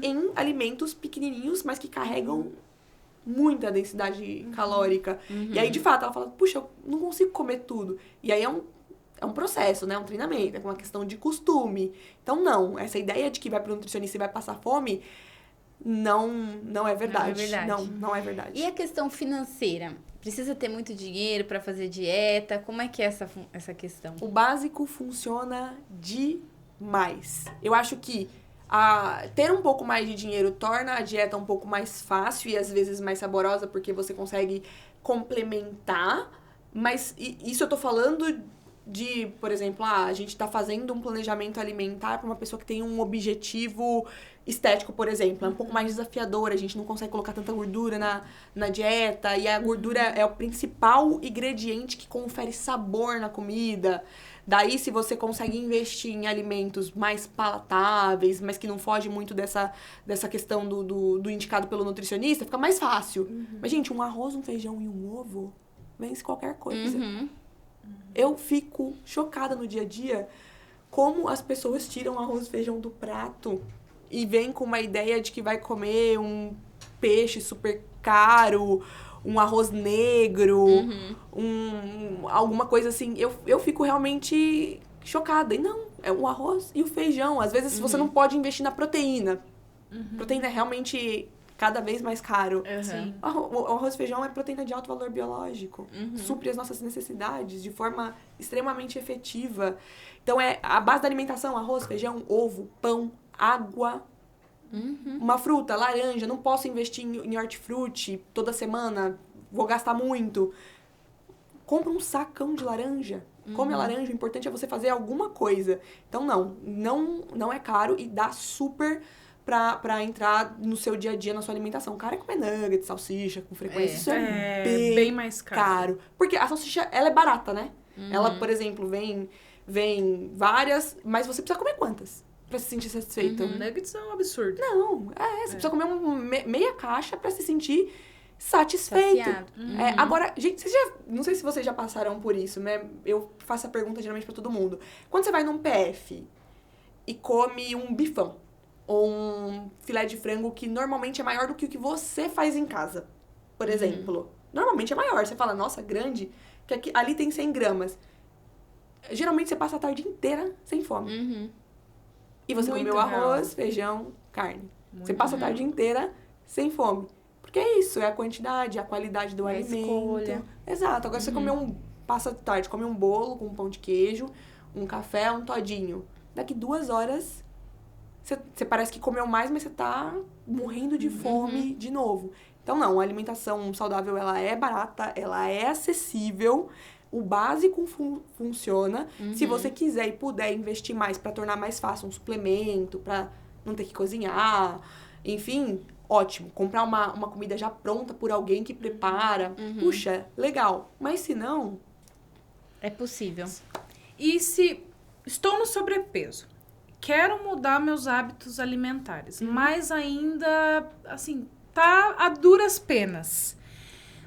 em alimentos pequenininhos, mas que carregam muita densidade calórica. E aí, de fato, ela fala, puxa, eu não consigo comer tudo. E aí é um processo, né? Um treinamento, é uma questão de costume. Então, não. Essa ideia de que vai pro nutricionista e vai passar fome não é verdade. Não é verdade. Não é verdade. E a questão financeira? Precisa ter muito dinheiro para fazer dieta? Como é que é essa questão? O básico funciona demais. Eu acho que ter um pouco mais de dinheiro torna a dieta um pouco mais fácil e às vezes mais saborosa, porque você consegue complementar. Mas isso eu tô falando de, por exemplo, a gente tá fazendo um planejamento alimentar para uma pessoa que tem um objetivo estético, por exemplo. É um pouco mais desafiador, a gente não consegue colocar tanta gordura na dieta, e a gordura é o principal ingrediente que confere sabor na comida. Daí, se você consegue investir em alimentos mais palatáveis, mas que não foge muito dessa questão do indicado pelo nutricionista, fica mais fácil. Mas, gente, um arroz, um feijão e um ovo vence qualquer coisa. Eu fico chocada no dia a dia como as pessoas tiram arroz e feijão do prato e vêm com uma ideia de que vai comer um peixe super caro, um arroz negro, alguma coisa assim. Eu fico realmente chocada. E não, é o arroz e o feijão. Às vezes você não pode investir na proteína. Proteína é realmente cada vez mais caro. Sim. O arroz e feijão é proteína de alto valor biológico. Supre as nossas necessidades de forma extremamente efetiva. Então, é a base da alimentação: arroz, feijão, ovo, pão, água. Uma fruta, laranja. Não posso investir em hortifruti toda semana. Vou gastar muito. Compra um sacão de laranja. Come a laranja. O importante é você fazer alguma coisa. Então, não é caro e dá super pra entrar no seu dia a dia, na sua alimentação. O cara é comer nugget, salsicha com frequência. Isso é bem mais caro. Porque a salsicha, ela é barata, né? Ela, por exemplo, vem várias, mas você precisa comer quantas pra se sentir satisfeito? Nuggets é um absurdo. Não, você precisa comer meia caixa pra se sentir satisfeito. Saciado. Agora, gente, não sei se vocês já passaram por isso, né? Eu faço a pergunta geralmente pra todo mundo. Quando você vai num PF e come um bifão, ou um filé de frango que normalmente é maior do que o que você faz em casa, por exemplo. Normalmente é maior. Você fala, nossa, grande, que ali tem 100 gramas. Geralmente você passa a tarde inteira sem fome. E você Muito comeu arroz, real. feijão, carne. Você Muito passa a tarde inteira sem fome. Porque é isso, é a quantidade, a qualidade do alimento. escolha. Exato. Agora você passa a tarde, come um bolo com um pão de queijo, um café, um todinho. Daqui 2 horas... Você parece que comeu mais, mas você tá morrendo de fome de novo. Então, não, a alimentação saudável, ela é barata, ela é acessível, o básico funciona. Se você quiser e puder investir mais pra tornar mais fácil um suplemento, pra não ter que cozinhar, enfim, ótimo. Comprar uma comida já pronta por alguém que prepara, puxa, legal. Mas se não... É possível. E se estou no sobrepeso? Quero mudar meus hábitos alimentares, mas ainda, assim, tá a duras penas.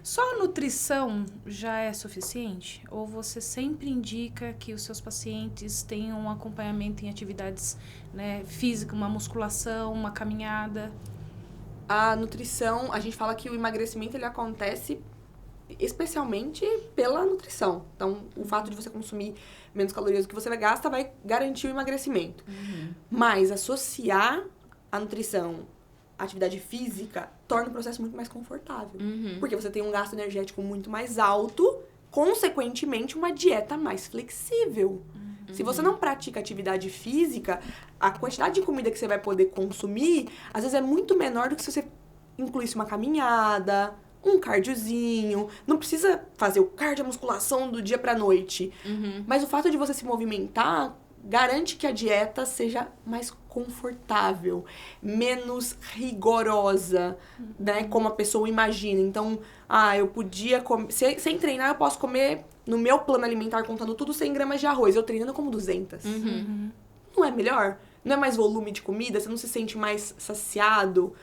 Só a nutrição já é suficiente? Ou você sempre indica que os seus pacientes tenham um acompanhamento em atividades, né, físicas, uma musculação, uma caminhada? A nutrição, a gente fala que o emagrecimento ele acontece especialmente pela nutrição. Então, o fato de você consumir menos calorias do que você gasta vai garantir o emagrecimento. Mas associar a nutrição à atividade física torna o processo muito mais confortável. Porque você tem um gasto energético muito mais alto, consequentemente, uma dieta mais flexível. Se você não pratica atividade física, a quantidade de comida que você vai poder consumir, às vezes é muito menor do que se você incluísse uma caminhada, um cardiozinho. Não precisa fazer o cardio, a musculação do dia pra noite. Mas o fato de você se movimentar garante que a dieta seja mais confortável, menos rigorosa, né? Como a pessoa imagina. Então, eu podia comer... Sem treinar, eu posso comer, no meu plano alimentar, contando tudo, 100 gramas de arroz. Eu treinando, eu como 200. Não é melhor? Não é mais volume de comida? Você não se sente mais saciado?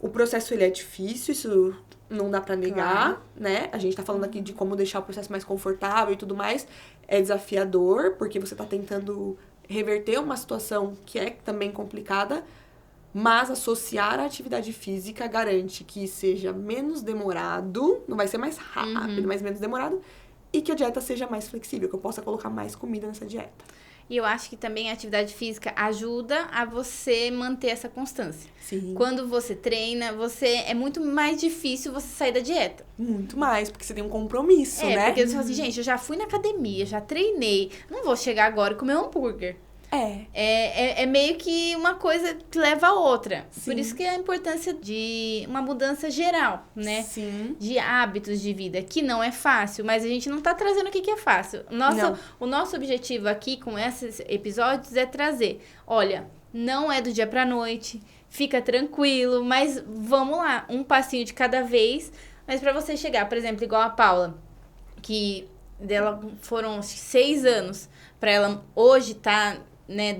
O processo, ele é difícil, isso não dá pra negar, né? A gente tá falando aqui de como deixar o processo mais confortável e tudo mais. É desafiador, porque você tá tentando reverter uma situação que é também complicada, mas associar a atividade física garante que seja menos demorado, não vai ser mais rápido, mas menos demorado, e que a dieta seja mais flexível, que eu possa colocar mais comida nessa dieta. E eu acho que também a atividade física ajuda a você manter essa constância. Sim. Quando você treina, é muito mais difícil você sair da dieta. Muito mais, porque você tem um compromisso, né? Porque você fala assim, gente, eu já fui na academia, já treinei, não vou chegar agora e comer um hambúrguer. É meio que uma coisa que leva a outra. Sim. Por isso que é a importância de uma mudança geral, né? Sim. De hábitos de vida, que não é fácil, mas a gente não tá trazendo o que é fácil. O nosso objetivo aqui com esses episódios é trazer, olha, não é do dia pra noite, fica tranquilo, mas vamos lá, um passinho de cada vez. Mas pra você chegar, por exemplo, igual a Paula, que dela foram 6 anos, pra ela hoje tá... Né,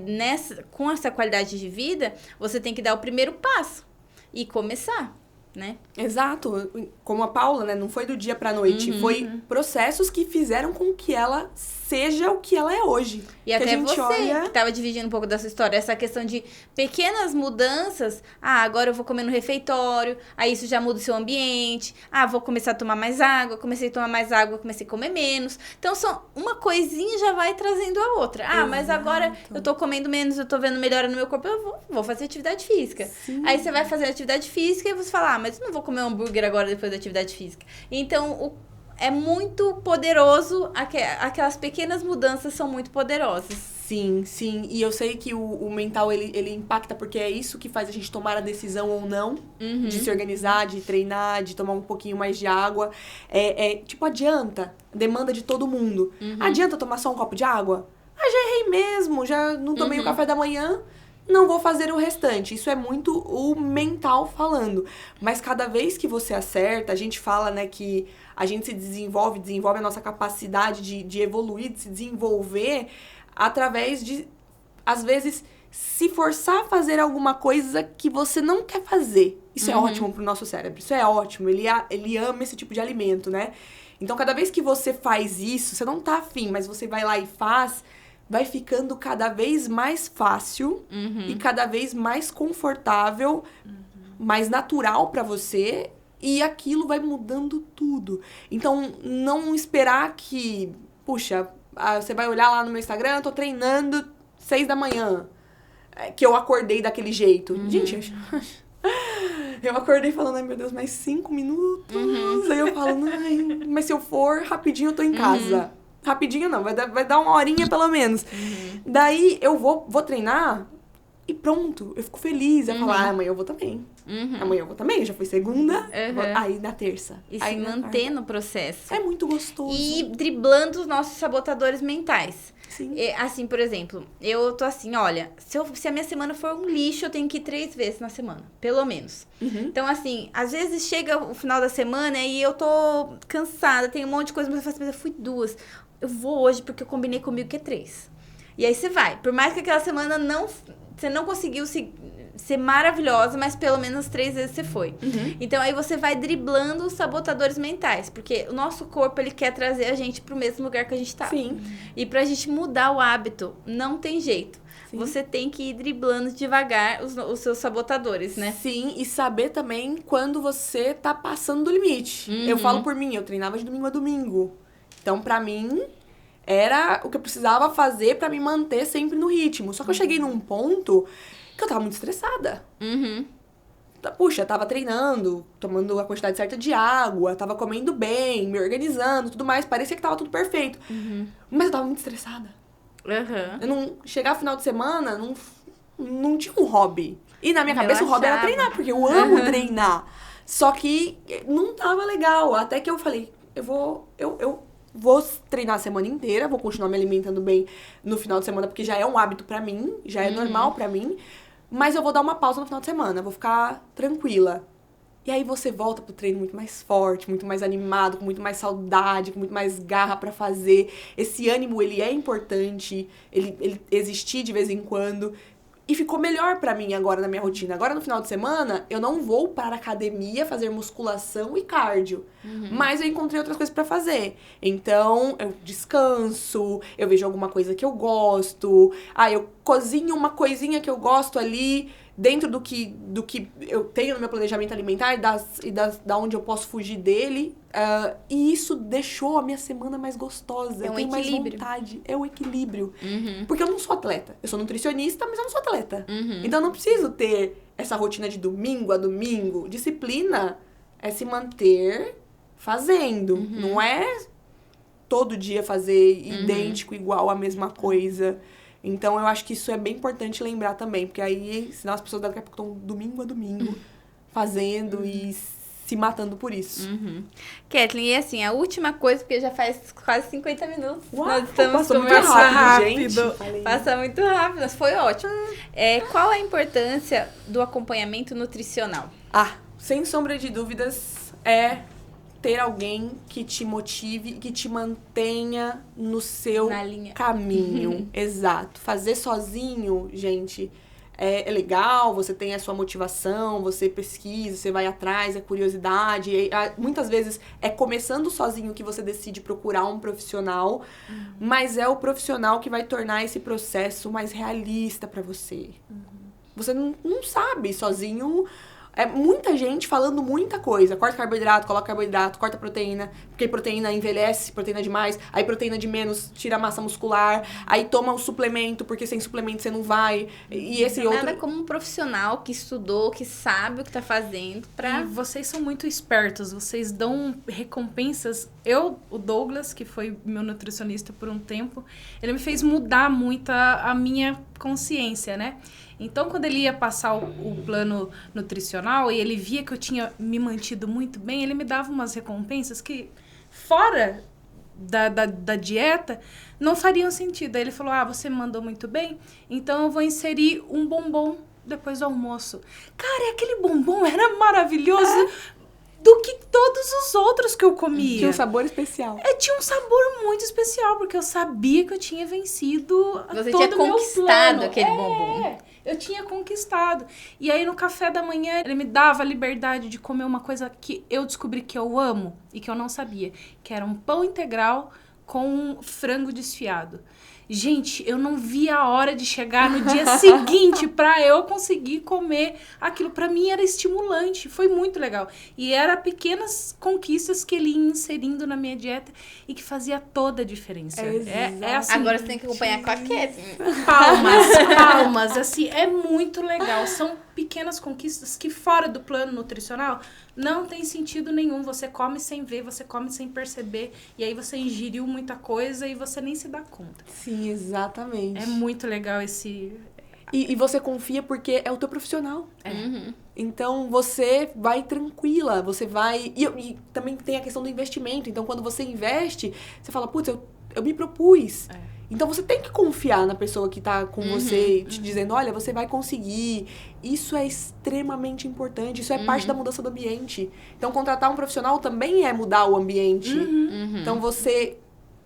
com essa qualidade de vida, você tem que dar o primeiro passo e começar, né? Exato. Como a Paula, né? Não foi do dia pra noite. Foi processos que fizeram com que ela seja o que ela é hoje. E que até a gente você, que tava dividindo um pouco dessa história, essa questão de pequenas mudanças. Agora eu vou comer no refeitório, aí isso já muda o seu ambiente. Vou começar a tomar mais água, comecei a tomar mais água, comecei a comer menos. Então, uma coisinha já vai trazendo a outra. Mas agora eu tô comendo menos, eu tô vendo melhora no meu corpo, eu vou fazer atividade física. Sim. Aí você vai fazer atividade física e você fala, mas eu não vou comer um hambúrguer agora depois da atividade física. Então, é muito poderoso, aquelas pequenas mudanças são muito poderosas. Sim, sim. E eu sei que o mental, ele impacta, porque é isso que faz a gente tomar a decisão ou não, de se organizar, de treinar, de tomar um pouquinho mais de água. Tipo, adianta, demanda de todo mundo. Adianta tomar só um copo de água? Já errei mesmo, já não tomei o café da manhã, não vou fazer o restante. Isso é muito o mental falando. Mas cada vez que você acerta, a gente fala, né, que a gente se desenvolve a nossa capacidade de evoluir, de se desenvolver através de, às vezes, se forçar a fazer alguma coisa que você não quer fazer. Isso é ótimo pro nosso cérebro, isso é ótimo. Ele ama esse tipo de alimento, né? Então, cada vez que você faz isso, você não tá afim, mas você vai lá e faz, vai ficando cada vez mais fácil e cada vez mais confortável, mais natural pra você, e aquilo vai mudando tudo. Então, não esperar que, puxa, você vai olhar lá no meu Instagram, eu tô treinando 6 da manhã, que eu acordei daquele jeito. Gente, eu acordei falando, ai meu Deus, mais 5 minutos. Aí eu falo, ai, mas se eu for rapidinho, eu tô em casa. Rapidinho não, vai dar uma horinha pelo menos. Daí eu vou treinar e pronto, eu fico feliz. Eu falo, amanhã eu vou também. Amanhã eu vou também, já foi segunda, aí na terça. E aí se manter no processo. É muito gostoso. E driblando os nossos sabotadores mentais. Sim. Assim, por exemplo, eu tô assim, olha, se a minha semana for um lixo, eu tenho que ir 3 vezes na semana, pelo menos. Então, assim, às vezes chega o final da semana e eu tô cansada, tem um monte de coisa, mas eu falo assim, mas eu fui 2. Eu vou hoje porque eu combinei comigo que é 3. E aí você vai. Por mais que aquela semana você não conseguiu ser maravilhosa, mas pelo menos 3 vezes você foi. Então aí você vai driblando os sabotadores mentais, porque o nosso corpo, ele quer trazer a gente pro mesmo lugar que a gente tá. Sim. E pra gente mudar o hábito, não tem jeito. Sim. Você tem que ir driblando devagar os seus sabotadores, né? Sim, e saber também quando você tá passando do limite. Eu falo por mim, eu treinava de domingo a domingo. Então, pra mim, era o que eu precisava fazer pra me manter sempre no ritmo. Só que eu cheguei num ponto que eu tava muito estressada. Puxa, tava treinando, tomando a quantidade certa de água, tava comendo bem, me organizando, tudo mais. Parecia que tava tudo perfeito. Mas eu tava muito estressada. Eu não... Chegar final de semana, não tinha um hobby. E na minha cabeça o hobby era treinar, porque eu amo treinar. Só que não tava legal. Até que eu falei, eu vou treinar a semana inteira, vou continuar me alimentando bem no final de semana, porque já é um hábito pra mim, já é normal pra mim. Mas eu vou dar uma pausa no final de semana, vou ficar tranquila. E aí você volta pro treino muito mais forte, muito mais animado, com muito mais saudade, com muito mais garra pra fazer. Esse ânimo, ele é importante, ele existir de vez em quando. E ficou melhor pra mim agora na minha rotina. Agora, no final de semana, eu não vou para a academia fazer musculação e cardio. Mas eu encontrei outras coisas pra fazer. Então, eu descanso, eu vejo alguma coisa que eu gosto. Eu cozinho uma coisinha que eu gosto ali, dentro do que eu tenho no meu planejamento alimentar e da onde eu posso fugir dele. E isso deixou a minha semana mais gostosa. Eu tenho mais equilíbrio. vontade. É o equilíbrio. Uhum. Porque eu não sou atleta. Eu sou nutricionista, mas eu não sou atleta. Uhum. Então eu não preciso ter essa rotina de domingo a domingo. Disciplina é se manter fazendo. Não é todo dia fazer idêntico, igual a mesma coisa. Então eu acho que isso é bem importante lembrar também. Porque aí, senão as pessoas daqui a pouco estão domingo a domingo fazendo e se matando por isso. Kathleen, e assim, a última coisa, porque já faz quase 50 minutos. Uau, nós estamos passou muito conversando. rápido, gente. Falei. Passa muito rápido, mas foi ótimo. Qual a importância do acompanhamento nutricional? Sem sombra de dúvidas, é ter alguém que te motive, que te mantenha no seu Na linha. caminho. Exato. Fazer sozinho, gente, é legal, você tem a sua motivação, você pesquisa, você vai atrás, é curiosidade. Muitas vezes é começando sozinho que você decide procurar um profissional, mas é o profissional que vai tornar esse processo mais realista pra você. Você não sabe sozinho. É muita gente falando muita coisa. Corta carboidrato, coloca carboidrato, corta proteína. Porque proteína envelhece, proteína demais. Aí proteína de menos tira a massa muscular. Aí toma o suplemento, porque sem suplemento você não vai. E esse outro... Nada como um profissional que estudou, que sabe o que tá fazendo E vocês são muito espertos, vocês dão recompensas. O Douglas, que foi meu nutricionista por um tempo, ele me fez mudar muito a minha consciência, né? Então, quando ele ia passar o plano nutricional e ele via que eu tinha me mantido muito bem, ele me dava umas recompensas que, fora da dieta, não fariam sentido. Aí ele falou, você mandou muito bem, então eu vou inserir um bombom depois do almoço. Cara, e aquele bombom era maravilhoso do que todos os outros que eu comia. Tinha um sabor especial. Tinha um sabor muito especial, porque eu sabia que eu tinha vencido Você todo tinha o meu conquistado plano. aquele bombom. Eu tinha conquistado. E aí, no café da manhã, ele me dava a liberdade de comer uma coisa que eu descobri que eu amo e que eu não sabia. Que era um pão integral com frango desfiado. Gente, eu não via a hora de chegar no dia seguinte pra eu conseguir comer aquilo. Pra mim era estimulante, foi muito legal. E eram pequenas conquistas que ele ia inserindo na minha dieta e que fazia toda a diferença. É assim, Agora você tem que acompanhar com a Kathleen. palmas, assim, é muito legal. São pequenas conquistas que fora do plano nutricional não tem sentido nenhum. Você come sem ver, você come sem perceber, e aí você ingeriu muita coisa e você nem se dá conta. Sim, exatamente. É muito legal esse... E você confia porque é o teu profissional. Então, você vai tranquila, você vai... E também tem a questão do investimento. Então, quando você investe, você fala, putz, eu me propus. Então, você tem que confiar na pessoa que tá com você, te dizendo, olha, você vai conseguir. Isso é extremamente importante. Isso é parte da mudança do ambiente. Então, contratar um profissional também é mudar o ambiente. Então, você...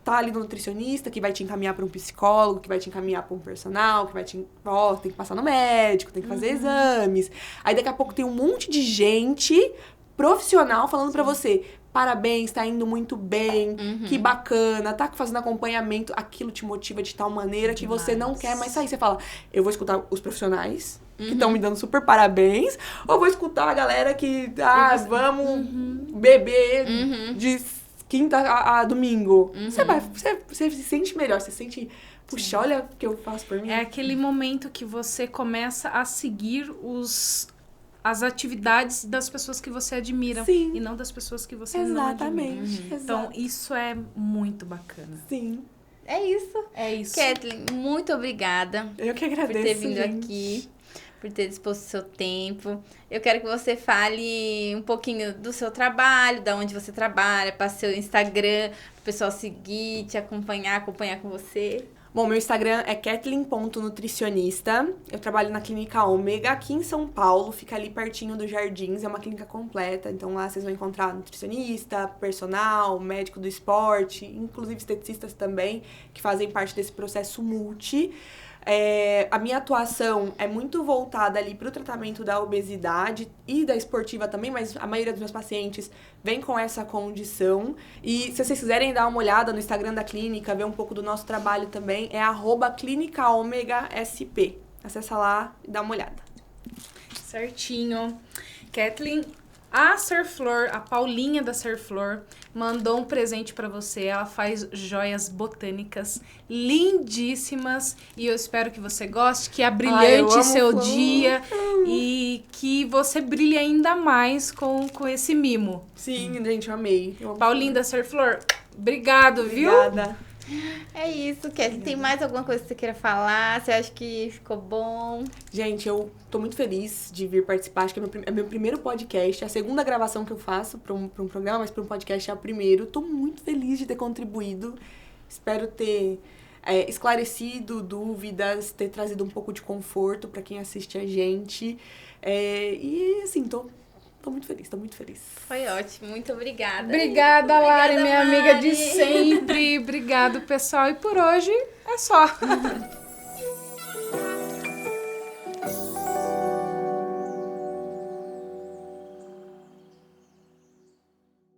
tá ali no nutricionista, que vai te encaminhar para um psicólogo, que vai te encaminhar para um personal, que vai tem que passar no médico, tem que fazer exames. Aí daqui a pouco tem um monte de gente profissional falando para você, parabéns, tá indo muito bem, que bacana, tá fazendo acompanhamento, aquilo te motiva de tal maneira que você não quer mais sair. Você fala, eu vou escutar os profissionais que estão me dando super parabéns, ou vou escutar a galera que, vamos beber de quinta a domingo. Você se sente melhor, você sente, puxa, olha o que eu faço por mim. É aquele momento que você começa a seguir as atividades das pessoas que você admira. Sim. E não das pessoas que você não admira. Exatamente. Então, isso é muito bacana. Sim. É isso. É isso. Kathleen, muito obrigada Eu que agradeço, por ter vindo gente. aqui, por ter disposto o seu tempo. Eu quero que você fale um pouquinho do seu trabalho, da onde você trabalha, para seu Instagram, para o pessoal seguir, te acompanhar com você. Bom, meu Instagram é kathleen.nutricionista. Eu trabalho na Clínica Ômega, aqui em São Paulo. Fica ali pertinho dos Jardins, é uma clínica completa. Então lá vocês vão encontrar nutricionista, personal, médico do esporte, inclusive esteticistas também, que fazem parte desse processo multi. A minha atuação é muito voltada ali para o tratamento da obesidade e da esportiva também, mas a maioria dos meus pacientes vem com essa condição. E se vocês quiserem dar uma olhada no Instagram da clínica, ver um pouco do nosso trabalho também, é @clinicaomegasp. Acessa lá e dá uma olhada. Certinho. Kathleen, A Serflor, a Paulinha da Serflor, mandou um presente pra você. Ela faz joias botânicas lindíssimas e eu espero que você goste, que abrilhante seu dia e que você brilhe ainda mais com esse mimo. Sim, gente, eu amei. Paulinha da Serflor, obrigado, viu? Obrigada. É isso, Kelly. Tem mais alguma coisa que você queira falar? Você acha que ficou bom? Gente, eu tô muito feliz de vir participar. Acho que é meu primeiro podcast. É a segunda gravação que eu faço pra um programa, mas pra um podcast é a primeira. Tô muito feliz de ter contribuído. Espero ter esclarecido dúvidas, ter trazido um pouco de conforto pra quem assiste a gente. E, assim, tô muito feliz, tô muito feliz. Foi ótimo, muito obrigada. Obrigada, Lari, minha amiga de sempre. Obrigado, pessoal. E por hoje é só.